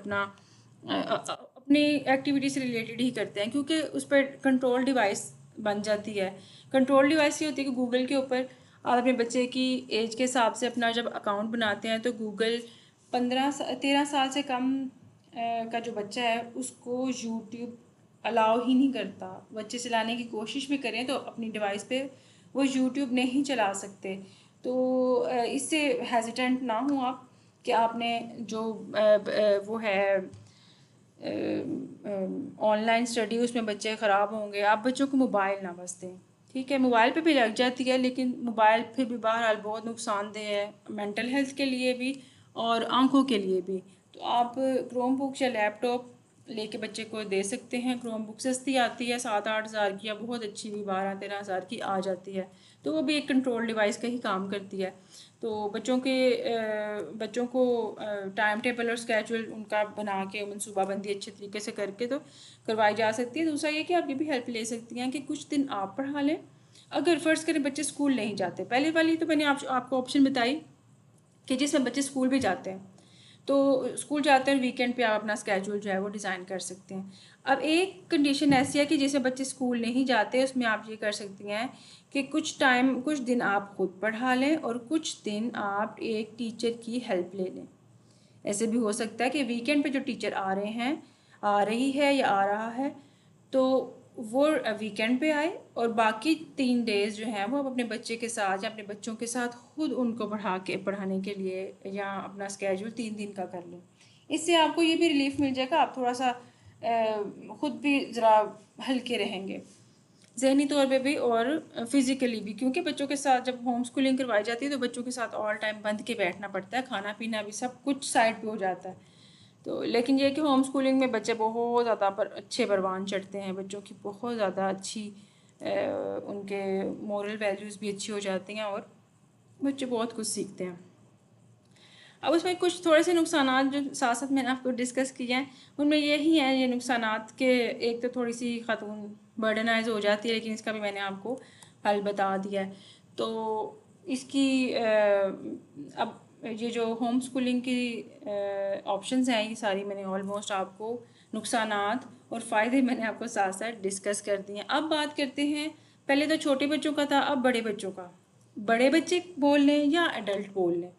اپنی ایکٹیویٹی سے ریلیٹڈ ہی کرتے ہیں کیونکہ اس پہ کنٹرول ڈیوائس بن جاتی ہے. کنٹرول ڈیوائس یہ ہوتی ہے کہ گوگل کے اوپر آپ اپنے بچے کی ایج کے حساب سے اپنا جب اکاؤنٹ بناتے ہیں تو گوگل 13 سال سے کم کا جو بچہ ہے اس کو یوٹیوب الاؤ ہی نہیں کرتا. بچے چلانے کی کوشش بھی کریں تو اپنی ڈیوائس پہ وہ یوٹیوب نہیں چلا سکتے. تو اس سے ہیزیٹنٹ نہ ہوں آپ کہ آپ نے جو وہ ہے آن لائن اسٹڈی، اس میں بچے خراب ہوں گے، آپ بچوں کو موبائل نہ بس دیں. ٹھیک ہے، موبائل پہ بھی لگ جاتی ہے، لیکن موبائل پھر بھی بہرحال بہت نقصان دہ ہے مینٹل ہیلتھ کے لیے بھی اور آنکھوں کے لیے بھی. تو آپ کروم بک یا لیپ ٹاپ لے کے بچے کو دے سکتے ہیں. کروم بک سستی آتی ہے 7-8 ہزار کی، یا بہت اچھی بھی 12-13 ہزار کی آ جاتی ہے. تو وہ بھی ایک کنٹرول ڈیوائس کا ہی کام کرتی ہے. تو بچوں کو ٹائم ٹیبل اور اسکیجول ان کا بنا کے منصوبہ بندی اچھے طریقے سے کر کے تو کروائی جا سکتی ہے. دوسرا یہ کہ آپ یہ بھی ہیلپ لے سکتی ہیں کہ کچھ دن آپ پڑھا لیں. اگر فرض کریں بچے اسکول نہیں جاتے، پہلے والی تو میں نے آپ کو آپشن بتائی کہ جس میں بچے اسکول بھی جاتے ہیں، تو اسکول جاتے ہیں اور ویکینڈ پہ آپ اپنا اسکیجول جو ہے وہ ڈیزائن کر سکتے ہیں. اب ایک کنڈیشن ایسی ہے کہ جس میں بچے اسکول نہیں جاتے، اس میں آپ یہ کر سکتی ہیں کہ کچھ دن آپ خود پڑھا لیں اور کچھ دن آپ ایک ٹیچر کی ہیلپ لے لیں. ایسے بھی ہو سکتا ہے کہ ویکینڈ پہ جو ٹیچر آ رہی ہے یا آ رہا ہے، تو وہ ویکینڈ پہ آئے اور باقی 3 ڈیز جو ہیں وہ آپ اپنے بچے کے ساتھ یا اپنے بچوں کے ساتھ خود ان کو پڑھانے کے لیے یا اپنا اسکیجول 3 دن کا کر لیں. اس سے آپ کو یہ بھی ریلیف مل جائے گا، آپ تھوڑا سا خود بھی ذرا ہلکے رہیں گے ذہنی طور پہ بھی اور فزیکلی بھی. کیونکہ بچوں کے ساتھ جب ہوم اسکولنگ کروائی جاتی ہے تو بچوں کے ساتھ آل ٹائم بند کے بیٹھنا پڑتا ہے، کھانا پینا بھی سب کچھ سائڈ پہ ہو جاتا ہے. تو لیکن یہ کہ ہوم اسکولنگ میں بچے بہت زیادہ اچھے پروان چڑھتے ہیں، بچوں کی بہت زیادہ اچھی ان کے مورل ویلیوز بھی اچھی ہو جاتی ہیں اور بچے بہت کچھ سیکھتے ہیں. اب اس میں کچھ تھوڑے سے نقصانات جو ساتھ ساتھ میں نے آپ کو ڈسکس کیے ہیں، ان میں یہی ہیں یہ نقصانات کہ ایک تو تھوڑی سی خاتون برڈنائز ہو جاتی ہے، لیکن اس کا بھی میں نے آپ کو حل بتا دیا ہے. تو اس کی اب یہ جو ہوم اسکولنگ کی آپشنز ہیں یہ ساری میں نے آلموسٹ آپ کو نقصانات اور فائدے میں نے آپ کو ساتھ ساتھ ڈسکس کر دیے ہیں. اب بات کرتے ہیں، پہلے تو چھوٹے بچوں کا تھا، اب بڑے بچوں کا. بڑے بچے بول لیں یا ایڈلٹ بول لیں،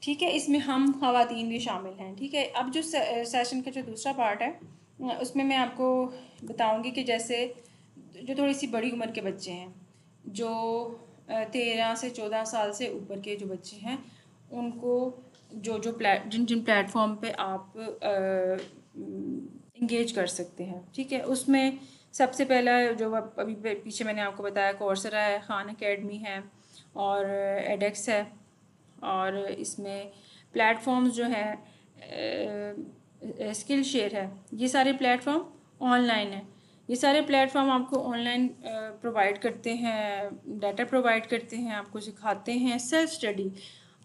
ٹھیک ہے، اس میں ہم خواتین بھی شامل ہیں. ٹھیک ہے، اب جو سیشن کا جو دوسرا پارٹ ہے اس میں آپ کو بتاؤں گی کہ جیسے جو تھوڑی سی بڑی عمر کے بچے ہیں، جو 13 سے 14 سال سے اوپر کے جو بچے ہیں، ان کو جن پلیٹ فارم پہ آپ انگیج کر سکتے ہیں. ٹھیک ہے، اس میں سب سے پہلا جو ابھی پیچھے میں نے آپ کو بتایا کورسرا ہے، خان اکیڈمی ہے اور ایڈیکس ہے. اور اس میں پلیٹ فارمز جو ہیں اسکل شیئر ہے، یہ سارے پلیٹ فارم آن لائن ہیں. یہ سارے پلیٹ فارم آپ کو آن لائن پرووائڈ کرتے ہیں، ڈیٹا پرووائڈ کرتے ہیں، آپ کو سکھاتے ہیں سیلف اسٹڈی.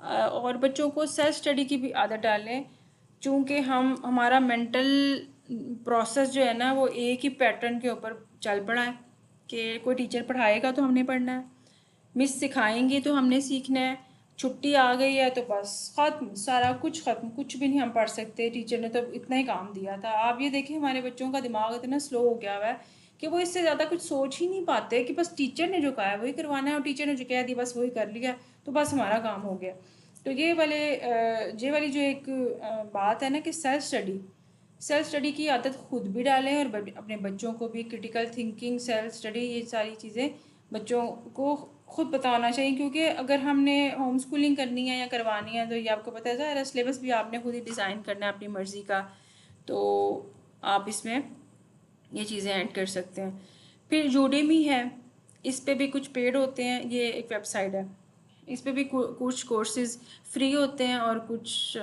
اور بچوں کو سیلف اسٹڈی کی بھی عادت ڈالیں، چونکہ ہمارا مینٹل پروسیس جو ہے نا وہ ایک ہی پیٹرن کے اوپر چل پڑا ہے کہ کوئی ٹیچر پڑھائے گا تو ہم نے پڑھنا ہے، مس سکھائیں گی تو ہم نے سیکھنا ہے، چھٹی آ گئی ہے تو بس ختم، سارا کچھ ختم، کچھ بھی نہیں ہم پڑھ سکتے، ٹیچر نے تو اتنا ہی کام دیا تھا. آپ یہ دیکھیں ہمارے بچوں کا دماغ اتنا سلو ہو گیا ہوا ہے کہ وہ اس سے زیادہ کچھ سوچ ہی نہیں پاتے کہ بس ٹیچر نے جو کہا ہے وہی کروانا ہے، اور ٹیچر نے جو کہہ دی بس وہی کر لیا تو بس ہمارا کام ہو گیا. تو یہ والی جو ایک بات ہے نا کہ سیلف اسٹڈی کی عادت خود بھی ڈالیں اور اپنے بچوں کو بھی. کرٹیکل تھنکنگ، سیلف اسٹڈی، یہ ساری چیزیں بچوں کو خود پتہ ہونا چاہیے. کیونکہ اگر ہم نے ہوم اسکولنگ کرنی ہے یا کروانی ہے تو یہ آپ کو پتہ ہے ظاہر ہے سلیبس بھی آپ نے خود ہی ڈیزائن کرنا ہے اپنی مرضی کا، تو آپ اس میں یہ چیزیں ایڈ کر سکتے ہیں. پھر یوڈیمی ہے، اس پہ بھی کچھ پیڈ ہوتے ہیں، یہ ایک ویب سائٹ ہے، اس پہ بھی کچھ کورسز فری ہوتے ہیں اور کچھ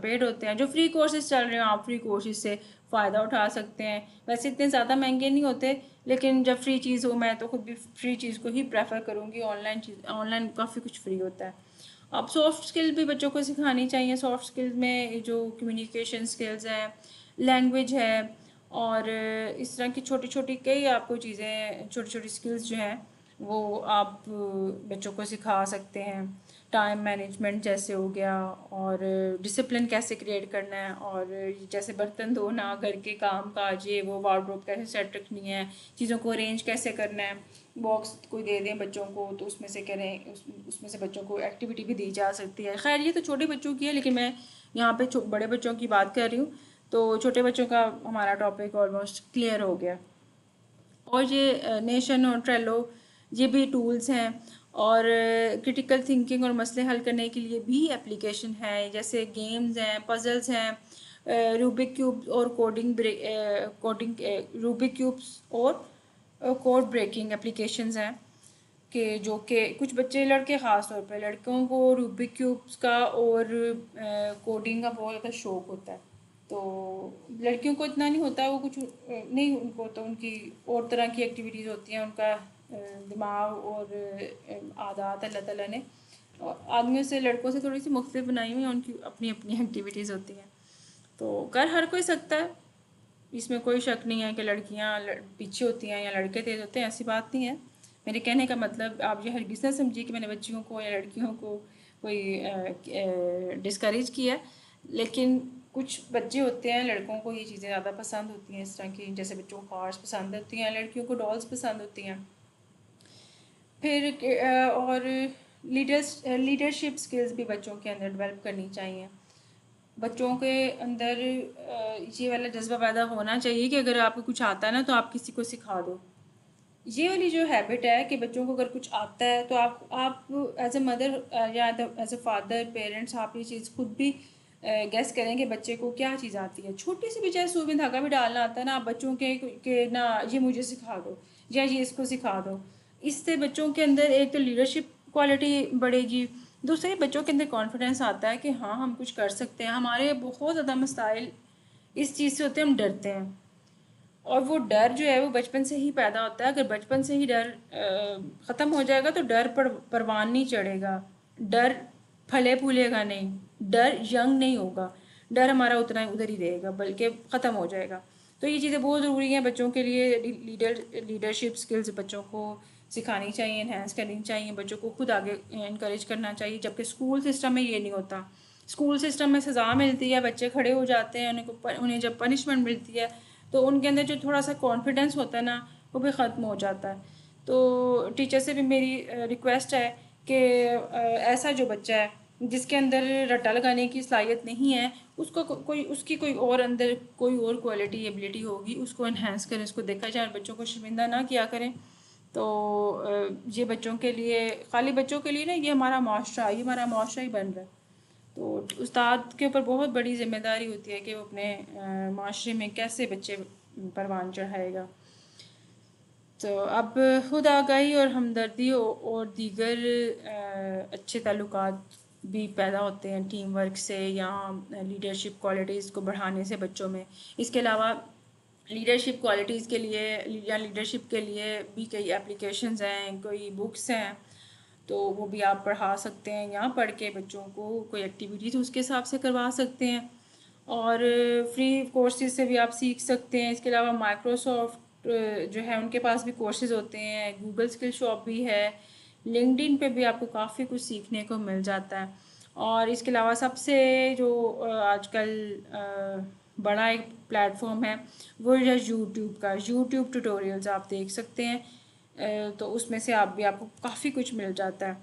پیڈ ہوتے ہیں. جو فری کورسز چل رہے ہیں آپ فری کورسز سے فائدہ اٹھا سکتے ہیں. ویسے اتنے زیادہ مہنگے نہیں ہوتے، لیکن جب فری چیز ہو میں تو خود بھی فری چیز کو ہی پریفر کروں گی. آن لائن کافی کچھ فری ہوتا ہے. اب سافٹ اسکل بھی بچوں کو سکھانی چاہیے. سافٹ اسکل میں جو کمیونیکیشن اسکلز ہیں، لینگویج ہے، اور اس طرح کی چھوٹی چھوٹی کئی آپ کو چیزیں، چھوٹی چھوٹی اسکلز جو ہیں وہ آپ بچوں کو سکھا سکتے ہیں. ٹائم مینجمنٹ جیسے ہو گیا، اور ڈسپلن کیسے کریٹ کرنا ہے، اور جیسے برتن دھونا، گھر کے کام کاج، یہ وہ وارڈروب کیسے سیٹ رکھنی ہے، چیزوں کو ارینج کیسے کرنا ہے. باکس کوئی دے دیں بچوں کو تو اس میں سے کریں، اس میں سے بچوں کو ایکٹیویٹی بھی دی جا سکتی ہے. خیر یہ تو چھوٹے بچوں کی ہے، لیکن میں یہاں پہ بڑے بچوں کی بات کر رہی ہوں. تو چھوٹے بچوں کا ہمارا ٹاپک آلموسٹ کلیئر ہو گیا. اور یہ نیشن اور ٹریلو یہ بھی ٹولز ہیں، اور کرٹیکل تھنکنگ اور مسئلے حل کرنے کے لیے بھی اپلیکیشن ہے، جیسے گیمز ہیں، پزلز ہیں، روبک کیوب اور روبک کیوبس اور کوڈ بریکنگ اپلیکیشنز ہیں کہ کچھ بچے لڑکے خاص طور پہ لڑکوں کو روبک کیوبس کا اور کوڈنگ کا بہت زیادہ شوق ہوتا ہے. تو لڑکیوں کو اتنا نہیں ہوتا, وہ کچھ نہیں ان کو, تو ان کی اور طرح کی ایکٹیویٹیز ہوتی ہیں. ان کا دماغ اور عادات اللہ تعالیٰ نے آدمیوں سے لڑکوں سے تھوڑی سی مختلف بنائی ہوئی ہیں, ان کی اپنی اپنی ایکٹیویٹیز ہوتی ہیں. تو کر ہر کوئی سکتا ہے, اس میں کوئی شک نہیں ہے کہ لڑکیاں پیچھے ہوتی ہیں یا لڑکے تیز ہوتے ہیں, ایسی بات نہیں ہے. میرے کہنے کا مطلب آپ یہ ہرگز نہ سمجھیے کہ میں نے بچیوں کو یا لڑکیوں کو کوئی ڈسکریج کیا, لیکن کچھ بچے ہوتے ہیں لڑکوں کو یہ چیزیں زیادہ پسند ہوتی ہیں اس طرح کی, جیسے بچوں کو کارس پسند ہوتی ہیں, لڑکیوں کو ڈالز پسند ہوتی ہیں. پھر اور لیڈرشپ سکلز بھی بچوں کے اندر ڈیولپ کرنی چاہیے. بچوں کے اندر یہ والا جذبہ پیدا ہونا چاہیے کہ اگر آپ کو کچھ آتا ہے نا تو آپ کسی کو سکھا دو. یہ والی جو ہیبٹ ہے کہ بچوں کو اگر کچھ آتا ہے تو آپ ایز اے مدر یا ایز اے فادر پیرنٹس آپ یہ چیز خود بھی گیس کریں کہ بچے کو کیا چیز آتی ہے. چھوٹی سی بھی چاہے سوئی میں دھاگا بھی ڈالنا آتا ہے نا, آپ بچوں کے کہ نہ یہ مجھے سکھا دو یا یہ اس کو سکھا دو. اس سے بچوں کے اندر ایک تو لیڈرشپ کوالٹی بڑھے گی, دوسرے بچوں کے اندر کانفیڈنس آتا ہے کہ ہاں ہم کچھ کر سکتے ہیں. ہمارے بہت زیادہ مسائل اس چیز سے ہوتے ہیں, ہم ڈرتے ہیں, اور وہ ڈر جو ہے وہ بچپن سے ہی پیدا ہوتا ہے. اگر بچپن سے ہی ڈر ختم ہو جائے گا تو ڈر پر پروان نہیں چڑھے گا, ڈر پھلے پھولے گا نہیں, ڈر ینگ نہیں ہوگا, ڈر ہمارا اتنا ادھر ہی رہے گا بلکہ ختم ہو جائے گا. تو یہ چیزیں بہت ضروری ہیں بچوں کے لیے. لیڈرشپ سکلز بچوں کو سکھانی چاہیے, انہینس کرنی چاہیے, بچوں کو خود آگے انکریج کرنا چاہیے, جبکہ اسکول سسٹم میں یہ نہیں ہوتا. اسکول سسٹم میں سزا ملتی ہے, بچے کھڑے ہو جاتے ہیں, انہیں جب پنشمنٹ ملتی ہے تو ان کے اندر جو تھوڑا سا کانفیڈنس ہوتا ہے نا وہ بھی ختم ہو جاتا ہے. تو ٹیچر سے بھی میری ریکویسٹ ہے کہ ایسا جو بچہ ہے جس کے اندر رٹا لگانے کی صلاحیت نہیں ہے, اس کی کوئی اور اندر کوئی اور کوالٹی ایبلٹی ہوگی, اس کو انہینس کریں, اس کو دیکھا جائے, اور بچوں کو شرمندہ نہ کیا کریں. تو یہ بچوں کے لیے, خالی بچوں کے لیے نا, یہ ہمارا معاشرہ ہی بن رہا ہے. تو استاد کے اوپر بہت بڑی ذمہ داری ہوتی ہے کہ وہ اپنے معاشرے میں کیسے بچے پروان چڑھائے گا. تو اب خود آگاہی اور ہمدردی اور دیگر اچھے تعلقات بھی پیدا ہوتے ہیں ٹیم ورک سے یا لیڈرشپ کوالٹیز کو بڑھانے سے بچوں میں. اس کے علاوہ لیڈرشپ کوالٹیز کے لیے یا لیڈرشپ کے لیے بھی کئی اپلیکیشنز ہیں, کوئی بکس ہیں, تو وہ بھی آپ پڑھا سکتے ہیں, یہاں پڑھ کے بچوں کو کوئی ایکٹیویٹیز اس کے حساب سے کروا سکتے ہیں, اور فری کورسز سے بھی آپ سیکھ سکتے ہیں. اس کے علاوہ مائکروسافٹ جو ہے ان کے پاس بھی کورسز ہوتے ہیں, گوگل اسکل شاپ بھی ہے, لنکڈ ان پہ بھی آپ کو کافی کچھ سیکھنے کو مل جاتا ہے. اور اس کے علاوہ سب سے جو آج کل بڑا ایک پلیٹ فارم ہے وہ ہے یوٹیوب کا. یوٹیوب ٹیوٹوریلز آپ دیکھ سکتے ہیں, تو اس میں سے آپ کو کافی کچھ مل جاتا ہے.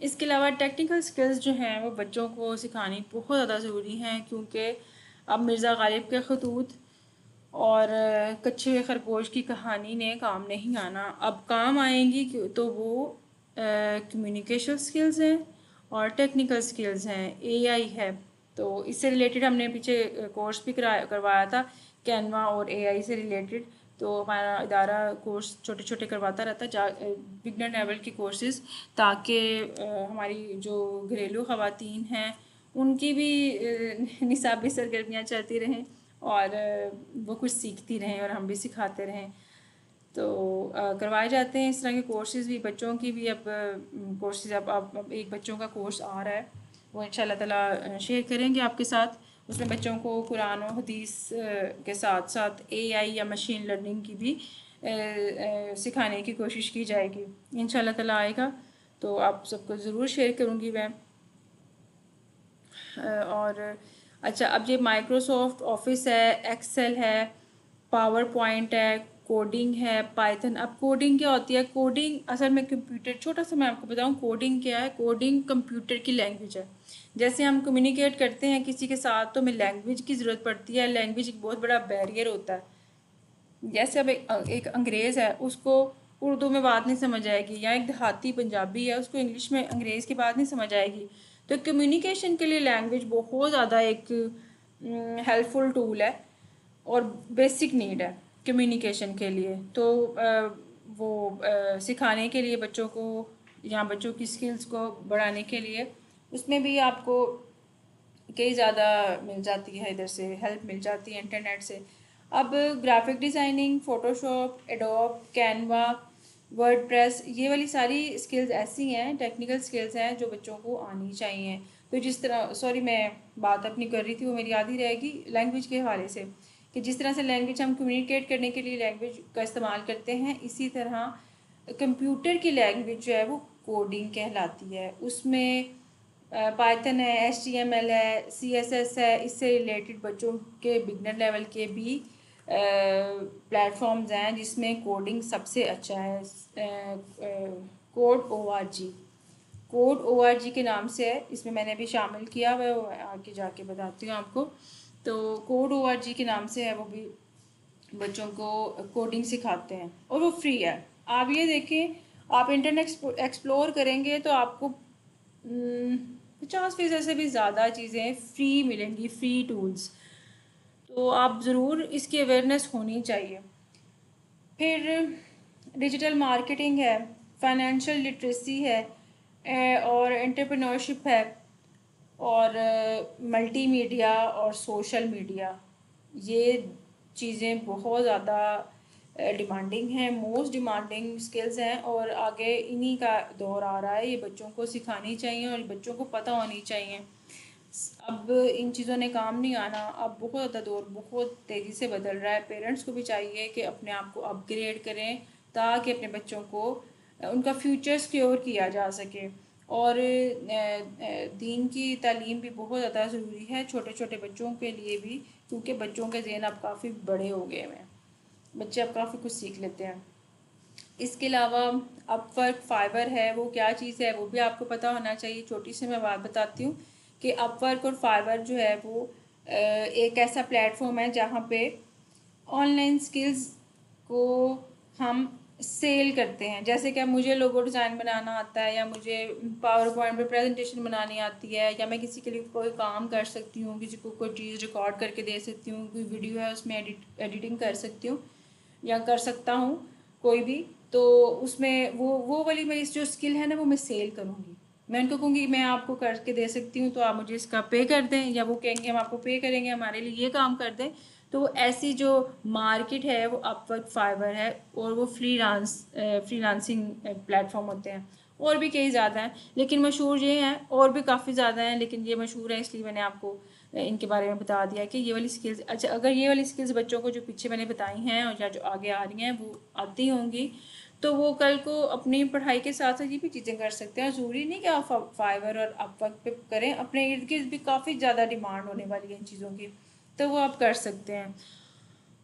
اس کے علاوہ ٹیکنیکل سکلز جو ہیں وہ بچوں کو سکھانی بہت زیادہ ضروری ہیں, کیونکہ اب مرزا غالب کے خطوط اور کچے خرگوش کی کہانی نے کام نہیں آنا. اب کام آئیں گی تو وہ کمیونیکیشن سکلز ہیں اور ٹیکنیکل سکلز ہیں, اے آئی ہے. تو اس سے ریلیٹڈ ہم نے پیچھے کورس بھی کروایا تھا, کینوا اور اے آئی سے ریلیٹڈ. تو ہمارا ادارہ کورس چھوٹے چھوٹے کرواتا رہتا ہے, بگنر لیول کی کورسز, تاکہ ہماری جو گھریلو خواتین ہیں ان کی بھی نصابی سرگرمیاں چلتی رہیں اور وہ کچھ سیکھتی رہیں اور ہم بھی سکھاتے رہیں. تو کروائے جاتے ہیں اس طرح کے کورسز بھی. بچوں کی بھی اب کورسز اب ایک بچوں کا کورس آ رہا ہے, وہ ان شاء اللہ تعالیٰ شیئر کریں گے آپ کے ساتھ. اس میں بچوں کو قرآن و حدیث کے ساتھ ساتھ اے آئی یا مشین لرننگ کی بھی سکھانے کی کوشش کی جائے گی. ان شاء اللہ تعالیٰ آئے گا تو آپ سب کو ضرور شیئر کروں گی میں. اور اچھا, اب یہ مائکروسافٹ آفس ہے, ایکسل ہے, پاور پوائنٹ ہے, کوڈنگ ہے, پائتھن. اب کوڈنگ کیا ہوتی ہے؟ کوڈنگ اصل میں کمپیوٹر, چھوٹا سا میں آپ کو بتاؤں کوڈنگ کیا ہے. کوڈنگ کمپیوٹر کی لینگویج ہے. جیسے ہم کمیونیکیٹ کرتے ہیں کسی کے ساتھ تو ہمیں لینگویج کی ضرورت پڑتی ہے. لینگویج ایک بہت بڑا بیریئر ہوتا ہے. جیسے اب ایک انگریز ہے, اس کو اردو میں بات نہیں سمجھ آئے گی, یا ایک دیہاتی پنجابی ہے, اس کو انگلش میں انگریز کی بات نہیں سمجھ آئے گی. تو کمیونیکیشن کے لیے لینگویج بہت زیادہ ایک ہیلپ فل ٹول ہے اور بیسک نیڈ ہے کمیونیکیشن کے لیے. تو وہ سکھانے کے لیے بچوں کو یا بچوں کی سکلز کو بڑھانے کے لیے، اس میں بھی آپ کو کئی زیادہ مل جاتی ہے، ادھر سے ہیلپ مل جاتی ہے انٹرنیٹ سے۔ اب graphic designing, Photoshop, Adobe, Canva, WordPress, یہ والی ساری اسکلز ایسی ہیں، ٹیکنیکل اسکلز ہیں جو بچوں کو آنی چاہیے۔ تو جس طرح میں بات اپنی کر رہی تھی وہ میری یاد ہی رہے گی لینگویج کے حوالے سے، کہ جس طرح سے لینگویج ہم کمیونیکیٹ کرنے کے لیے لینگویج کا استعمال کرتے ہیں، اسی طرح کمپیوٹر کی لینگویج جو ہے وہ کوڈنگ کہلاتی ہے۔ اس میں پائتھن ہے، ایچ ٹی ایم ایل ہے، سی ایس ایس ہے، اس سے ریلیٹڈ بچوں کے بگنر لیول کے بھی پلیٹ فارمز ہیں جس میں کوڈنگ سب سے اچھا ہے۔ Code O R G, code O R G کے نام سے ہے، اس میں میں نے بھی شامل کیا ہوا ہے، وہ آگے جا کے بتاتی ہوں آپ کو۔ تو کوڈ او آر جی کے نام سے ہے، وہ بھی بچوں کو کوڈنگ سکھاتے ہیں اور وہ فری ہے۔ آپ یہ دیکھیں، آپ انٹرنیٹ ایکسپلور کریں گے تو آپ کو 50% سے بھی زیادہ چیزیں فری ملیں گی، فری ٹولز۔ تو آپ ضرور اس کی اویئرنیس ہونی چاہیے۔ پھر ڈیجیٹل مارکیٹنگ ہے، فائنینشیل لٹریسی ہے، اور انٹرپرینورشپ ہے، اور ملٹی میڈیا اور سوشل میڈیا، یہ چیزیں بہت زیادہ ڈیمانڈنگ ہیں، موسٹ ڈیمانڈنگ اسکلز ہیں، اور آگے انہی کا دور آ رہا ہے، یہ بچوں کو سکھانی چاہیے اور بچوں کو پتہ ہونی چاہیے۔ اب ان چیزوں نے کام نہیں آنا، اب بہت زیادہ دور بہت تیزی سے بدل رہا ہے۔ پیرنٹس کو بھی چاہیے کہ اپنے آپ کو اپ گریڈ کریں تاکہ اپنے بچوں کو ان کا فیوچر سیکیور کیا جا سکے۔ اور دین کی تعلیم بھی بہت زیادہ ضروری ہے چھوٹے چھوٹے بچوں کے لیے بھی، کیونکہ بچوں کے ذہن اب کافی بڑے ہو گئے ہیں، بچے اب کافی کچھ سیکھ لیتے ہیں۔ اس کے علاوہ اپ ورک، فائور ہے، وہ کیا چیز ہے وہ بھی آپ کو پتہ ہونا چاہیے۔ چھوٹی سی میں بات بتاتی ہوں کہ اپ ورک اور فائور جو ہے وہ ایک ایسا پلیٹ فارم ہے جہاں پہ آن لائن سکلز کو ہم سیل کرتے ہیں۔ جیسے کہ مجھے لوگو ڈیزائن بنانا آتا ہے، یا مجھے پاور پوائنٹ پہ پریزنٹیشن بنانی آتی ہے، یا میں کسی کے لیے کوئی کام کر سکتی ہوں، کسی کو کوئی چیز ریکارڈ کر کے دے سکتی ہوں، کوئی ویڈیو ہے اس میں ایڈیٹنگ کر سکتی ہوں یا کر سکتا ہوں کوئی بھی، تو اس میں وہ والی میری جو اسکل ہے نا وہ میں سیل کروں گی۔ میں ان کو کہوں گی میں آپ کو کر کے دے سکتی ہوں، تو آپ مجھے اس کا پے کر دیں، یا وہ کہیں گے ہم آپ کو پے کریں گے، ہمارے لیے یہ کام کر دیں۔ تو ایسی جو مارکیٹ ہے وہ اپ ورک، فائور ہے، اور وہ فری لانسنگ پلیٹ فارم ہوتے ہیں، اور بھی کئی زیادہ ہیں لیکن مشہور یہ ہیں، اور بھی کافی زیادہ ہیں لیکن یہ مشہور ہیں، اس لیے میں نے آپ کو ان کے بارے میں بتا دیا کہ یہ والی سکلز اچھا، اگر یہ والی سکلز بچوں کو جو پیچھے میں نے بتائی ہیں اور یا جو آگے آ رہی ہیں وہ آتی ہوں گی، تو وہ کل کو اپنی پڑھائی کے ساتھ ساتھ یہ بھی چیزیں کر سکتے ہیں۔ ضروری نہیں کہ آپ فائور اور اپ ورک پہ کریں، اپنے ارد گرد بھی کافی زیادہ ڈیمانڈ ہونے والی ہے ان چیزوں کی، تو وہ آپ کر سکتے ہیں۔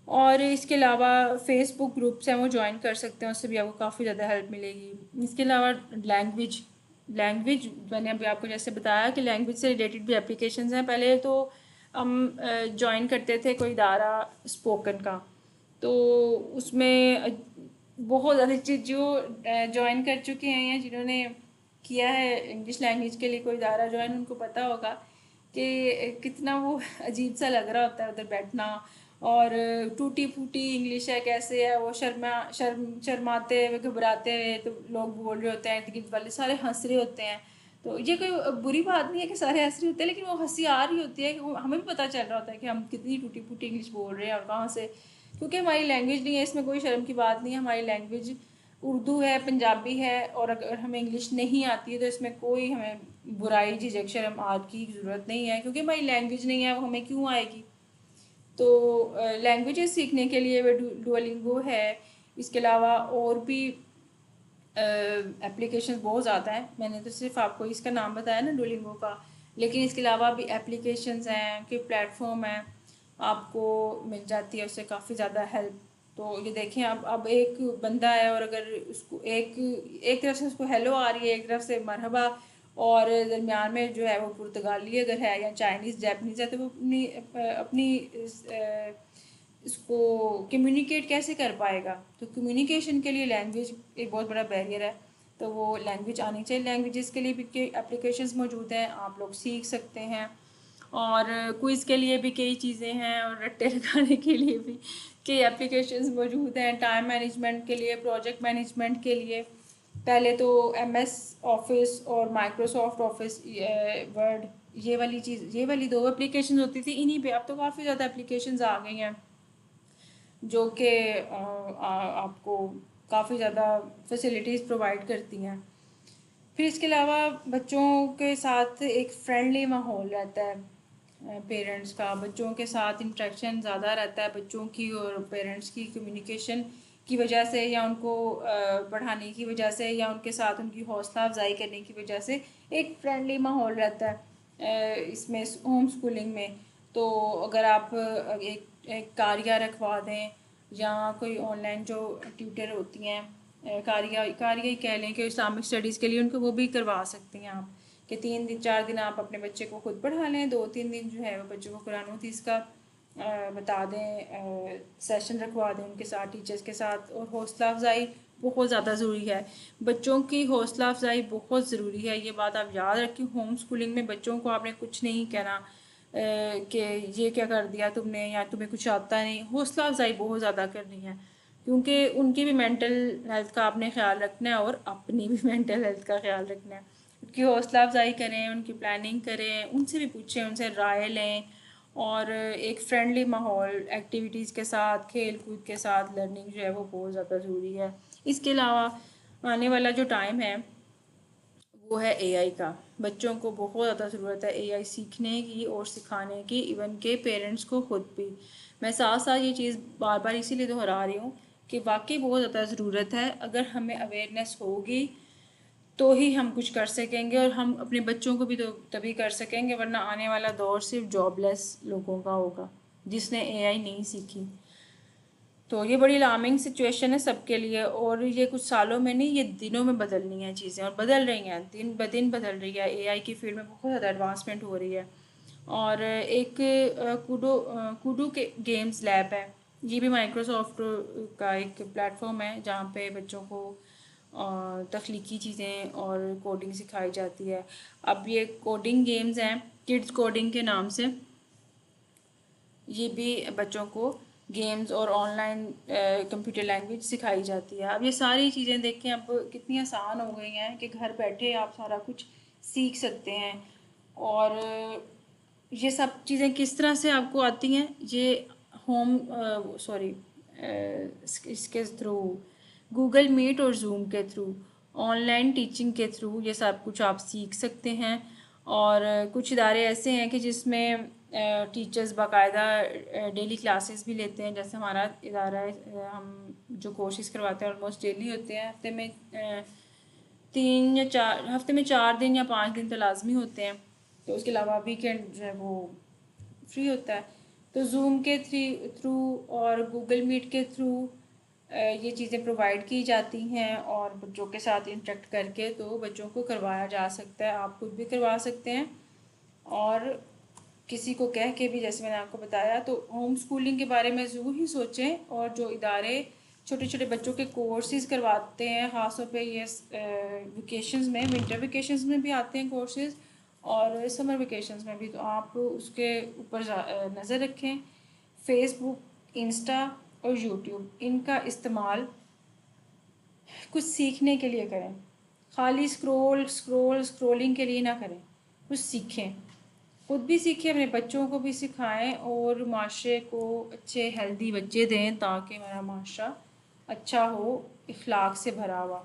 اور اس کے علاوہ فیس بک گروپس ہیں وہ جوائن کر سکتے ہیں، اس سے بھی آپ کو کافی زیادہ ہیلپ ملے گی۔ اس کے علاوہ لینگویج میں نے ابھی آپ کو جیسے بتایا کہ لینگویج سے ریلیٹڈ بھی اپلیکیشنز ہیں۔ پہلے تو ہم جوائن کرتے تھے کوئی ادارہ اسپوکن کا، تو اس میں بہت زیادہ چیز جو جوائن کر چکے ہیں یا جنہوں نے کیا ہے انگلش لینگویج کے لیے کوئی ادارہ جوائن، ان کو پتہ ہوگا کہ کتنا وہ عجیب سا لگ رہا ہوتا ہے ادھر بیٹھنا، اور ٹوٹی پھوٹی انگلش ہے، کیسے ہے وہ شرماتے ہوئے، گھبراتے ہوئے، تو لوگ بول رہے ہوتے ہیں، ارد گرد والے سارے ہنس رہے ہوتے ہیں۔ تو یہ کوئی بری بات نہیں ہے کہ سارے ہنس رہے ہوتے ہیں، لیکن وہ ہنسی آ رہی ہوتی ہے کہ ہمیں بھی پتہ چل رہا ہوتا ہے کہ ہم کتنی ٹوٹی پھوٹی انگلش بول رہے ہیں اور کہاں سے، کیونکہ ہماری لینگویج نہیں ہے، اس میں کوئی شرم کی بات نہیں ہے۔ ہماری لینگویج اردو ہے، پنجابی ہے، اور اگر ہمیں انگلش نہیں آتی ہے تو اس میں کوئی ہمیں برائی، جھجک، شرم آد کی ضرورت نہیں ہے، کیونکہ ہماری لینگویج نہیں ہے، وہ ہمیں کیوں آئے گی۔ تو لینگویجز سیکھنے کے لیے ڈوولنگو ہے، اس کے علاوہ اور بھی اپلیکیشن بہت زیادہ ہیں، میں نے تو صرف آپ کو اس کا نام بتایا نا ڈوولنگو کا، لیکن اس کے علاوہ بھی اپلیکیشنز ہیں کہ پلیٹ فارم ہیں، آپ کو مل جاتی ہے اس سے کافی زیادہ ہیلپ۔ تو یہ دیکھیں، اب ایک بندہ ہے اور اگر اس کو ایک طرف سے اس کو ہیلو آ رہی ہے، ایک طرف سے مرحبا، اور درمیان میں جو ہے وہ پرتگالی اگر ہے یا چائنیز، جیپنیز ہے، تو وہ اپنی اس کو کمیونیکیٹ کیسے کر پائے گا؟ تو کمیونیکیشن کے لیے لینگویج ایک بہت بڑا بیریئر ہے، تو وہ لینگویج آنی چاہیے۔ لینگویجز کے لیے بھی اپلیکیشنز موجود ہیں، آپ لوگ سیکھ سکتے ہیں۔ اور کوئز کے لیے بھی کئی چیزیں ہیں اور رٹے لگانے کے لیے بھی کئی اپلیکیشنز موجود ہیں، ٹائم مینجمنٹ کے لیے، پروجیکٹ مینجمنٹ کے لیے۔ پہلے تو ایم ایس آفس اور مائکروسافٹ آفس ورڈ، یہ والی دو اپلیکیشنز ہوتی تھی، انہی پہ اب تو کافی زیادہ اپلیکیشنز آ گئی ہیں جو کہ آپ کو کافی زیادہ فیسلٹیز پرووائڈ کرتی ہیں۔ پھر اس کے علاوہ بچوں کے ساتھ ایک فرینڈلی ماحول رہتا ہے پیرنٹس کا، بچوں کے ساتھ انٹریکشن زیادہ رہتا ہے، بچوں کی اور پیرنٹس کی کمیونیکیشن کی وجہ سے، یا ان کو پڑھانے کی وجہ سے، یا ان کے ساتھ ان کی حوصلہ افزائی کرنے کی وجہ سے ایک فرینڈلی ماحول رہتا ہے اس میں ہوم اسکولنگ میں۔ تو اگر آپ ایک قاریہ رکھوا دیں، یا کوئی آن لائن جو ٹیوٹر ہوتی ہیں، قاریہ ہی کہہ لیں کہ اسلامک اسٹڈیز کے لیے ان کو وہ بھی کروا سکتی ہیں آپ، کہ 3 دن 4 دن آپ اپنے بچے کو خود پڑھا لیں، 2-3 دن جو ہے وہ بچوں کو قرآن و حدیث کا بتا دیں، سیشن رکھوا دیں ان کے ساتھ، ٹیچرز کے ساتھ۔ اور حوصلہ افزائی بہت زیادہ ضروری ہے، بچوں کی حوصلہ افزائی بہت ضروری ہے، یہ بات آپ یاد رکھیں۔ ہوم اسکولنگ میں بچوں کو آپ نے کچھ نہیں کہنا کہ یہ کیا کر دیا تم نے، یا تمہیں کچھ آتا نہیں، حوصلہ افزائی بہت زیادہ کرنی ہے، کیونکہ ان کی بھی مینٹل ہیلتھ کا آپ نے خیال رکھنا ہے اور اپنی بھی مینٹل ہیلتھ کا خیال رکھنا ہے۔ ان کی حوصلہ افزائی کریں، ان کی پلاننگ کریں، ان سے بھی پوچھیں، ان سے رائے لیں، اور ایک فرینڈلی ماحول، ایکٹیویٹیز کے ساتھ، کھیل کود کے ساتھ لرننگ جو ہے وہ بہت زیادہ ضروری ہے۔ اس کے علاوہ آنے والا جو ٹائم ہے وہ ہے اے آئی کا، بچوں کو بہت زیادہ ضرورت ہے اے آئی سیکھنے کی اور سکھانے کی، ایون کہ پیرنٹس کو خود بھی۔ میں ساتھ ساتھ یہ چیز بار بار اسی لیے دہرا رہی ہوں کہ واقعی بہت زیادہ ضرورت ہے، اگر ہمیں اویئرنیس ہوگی تو ہی ہم کچھ کر سکیں گے، اور ہم اپنے بچوں کو بھی تو تبھی کر سکیں گے، ورنہ آنے والا دور صرف جاب لیس لوگوں کا ہوگا جس نے اے آئی نہیں سیکھی۔ تو یہ بڑی الارمنگ سچویشن ہے سب کے لیے، اور یہ کچھ سالوں میں نہیں، یہ دنوں میں بدلنی ہیں چیزیں، اور بدل رہی ہیں، دن بدن بدل رہی ہے، اے آئی کی فیلڈ میں بہت زیادہ ایڈوانسمنٹ ہو رہی ہے۔ اور ایک کوڈو کے گیمز لیب ہے، یہ بھی مائکروسافٹ کا ایک پلیٹ فارم ہے جہاں پہ بچوں کو تخلیقی چیزیں اور کوڈنگ سکھائی جاتی ہے۔ اب یہ کوڈنگ گیمز ہیں کڈز کوڈنگ کے نام سے، یہ بھی بچوں کو گیمز اور آن لائن کمپیوٹر لینگویج سکھائی جاتی ہے۔ اب یہ ساری چیزیں دیکھیں اب کتنی آسان ہو گئی ہیں کہ گھر بیٹھے آپ سارا کچھ سیکھ سکتے ہیں۔ اور یہ سب چیزیں کس طرح سے آپ کو آتی ہیں، یہ اس کے تھرو، گوگل میٹ اور زوم کے تھرو، آن لائن ٹیچنگ کے تھرو یہ سب کچھ آپ سیکھ سکتے ہیں۔ اور کچھ ادارے ایسے ہیں کہ جس میں ٹیچرز باقاعدہ ڈیلی کلاسز بھی لیتے ہیں، جیسے ہمارا ادارہ ہے، ہم جو کورسز کرواتے ہیں آلموسٹ ڈیلی ہوتے ہیں، ہفتے میں 4 دن یا 5 دن تو لازمی ہوتے ہیں، تو اس کے علاوہ ویکینڈ جو ہے وہ فری ہوتا ہے۔ تو زوم کے تھرو اور گوگل میٹ کے تھرو یہ چیزیں پرووائڈ کی جاتی ہیں، اور بچوں کے ساتھ انٹریکٹ کر کے تو بچوں کو کروایا جا سکتا ہے، آپ خود بھی کروا سکتے ہیں، اور کسی کو کہہ کے بھی، جیسے میں نے آپ کو بتایا۔ تو ہوم اسکولنگ کے بارے میں ضرور ہی سوچیں، اور جو ادارے چھوٹے چھوٹے بچوں کے کورسز کرواتے ہیں، خاص طور پہ یہ ویکیشنز میں، ونٹر ویکیشنز میں بھی آتے ہیں کورسز، اور سمر ویکیشنز میں بھی، تو آپ اس کے اوپر نظر رکھیں۔ فیس بک، انسٹا اور یوٹیوب، ان کا استعمال کچھ سیکھنے کے لیے کریں، خالی اسکرولنگ کے لیے نہ کریں، کچھ سیکھیں، خود بھی سیکھیں، اپنے بچوں کو بھی سکھائیں، اور معاشرے کو اچھے ہیلدی بچے دیں تاکہ ہمارا معاشرہ اچھا ہو، اخلاق سے بھرا ہوا۔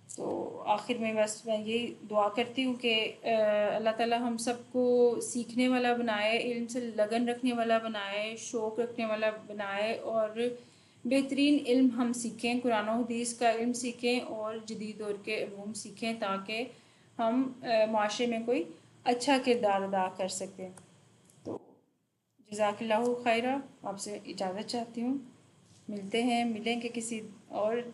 تو آخر میں بس میں یہی دعا کرتی ہوں کہ اللہ تعالیٰ ہم سب کو سیکھنے والا بنائے، علم سے لگن رکھنے والا بنائے، شوق رکھنے والا بنائے، اور بہترین علم ہم سیکھیں، قرآن و حدیث کا علم سیکھیں اور جدید دور کے علوم سیکھیں، تاکہ ہم معاشرے میں کوئی اچھا کردار ادا کر سکیں۔ تو جزاک اللہ خیرہ، آپ سے اجازت چاہتی ہوں، ملیں گے کسی اور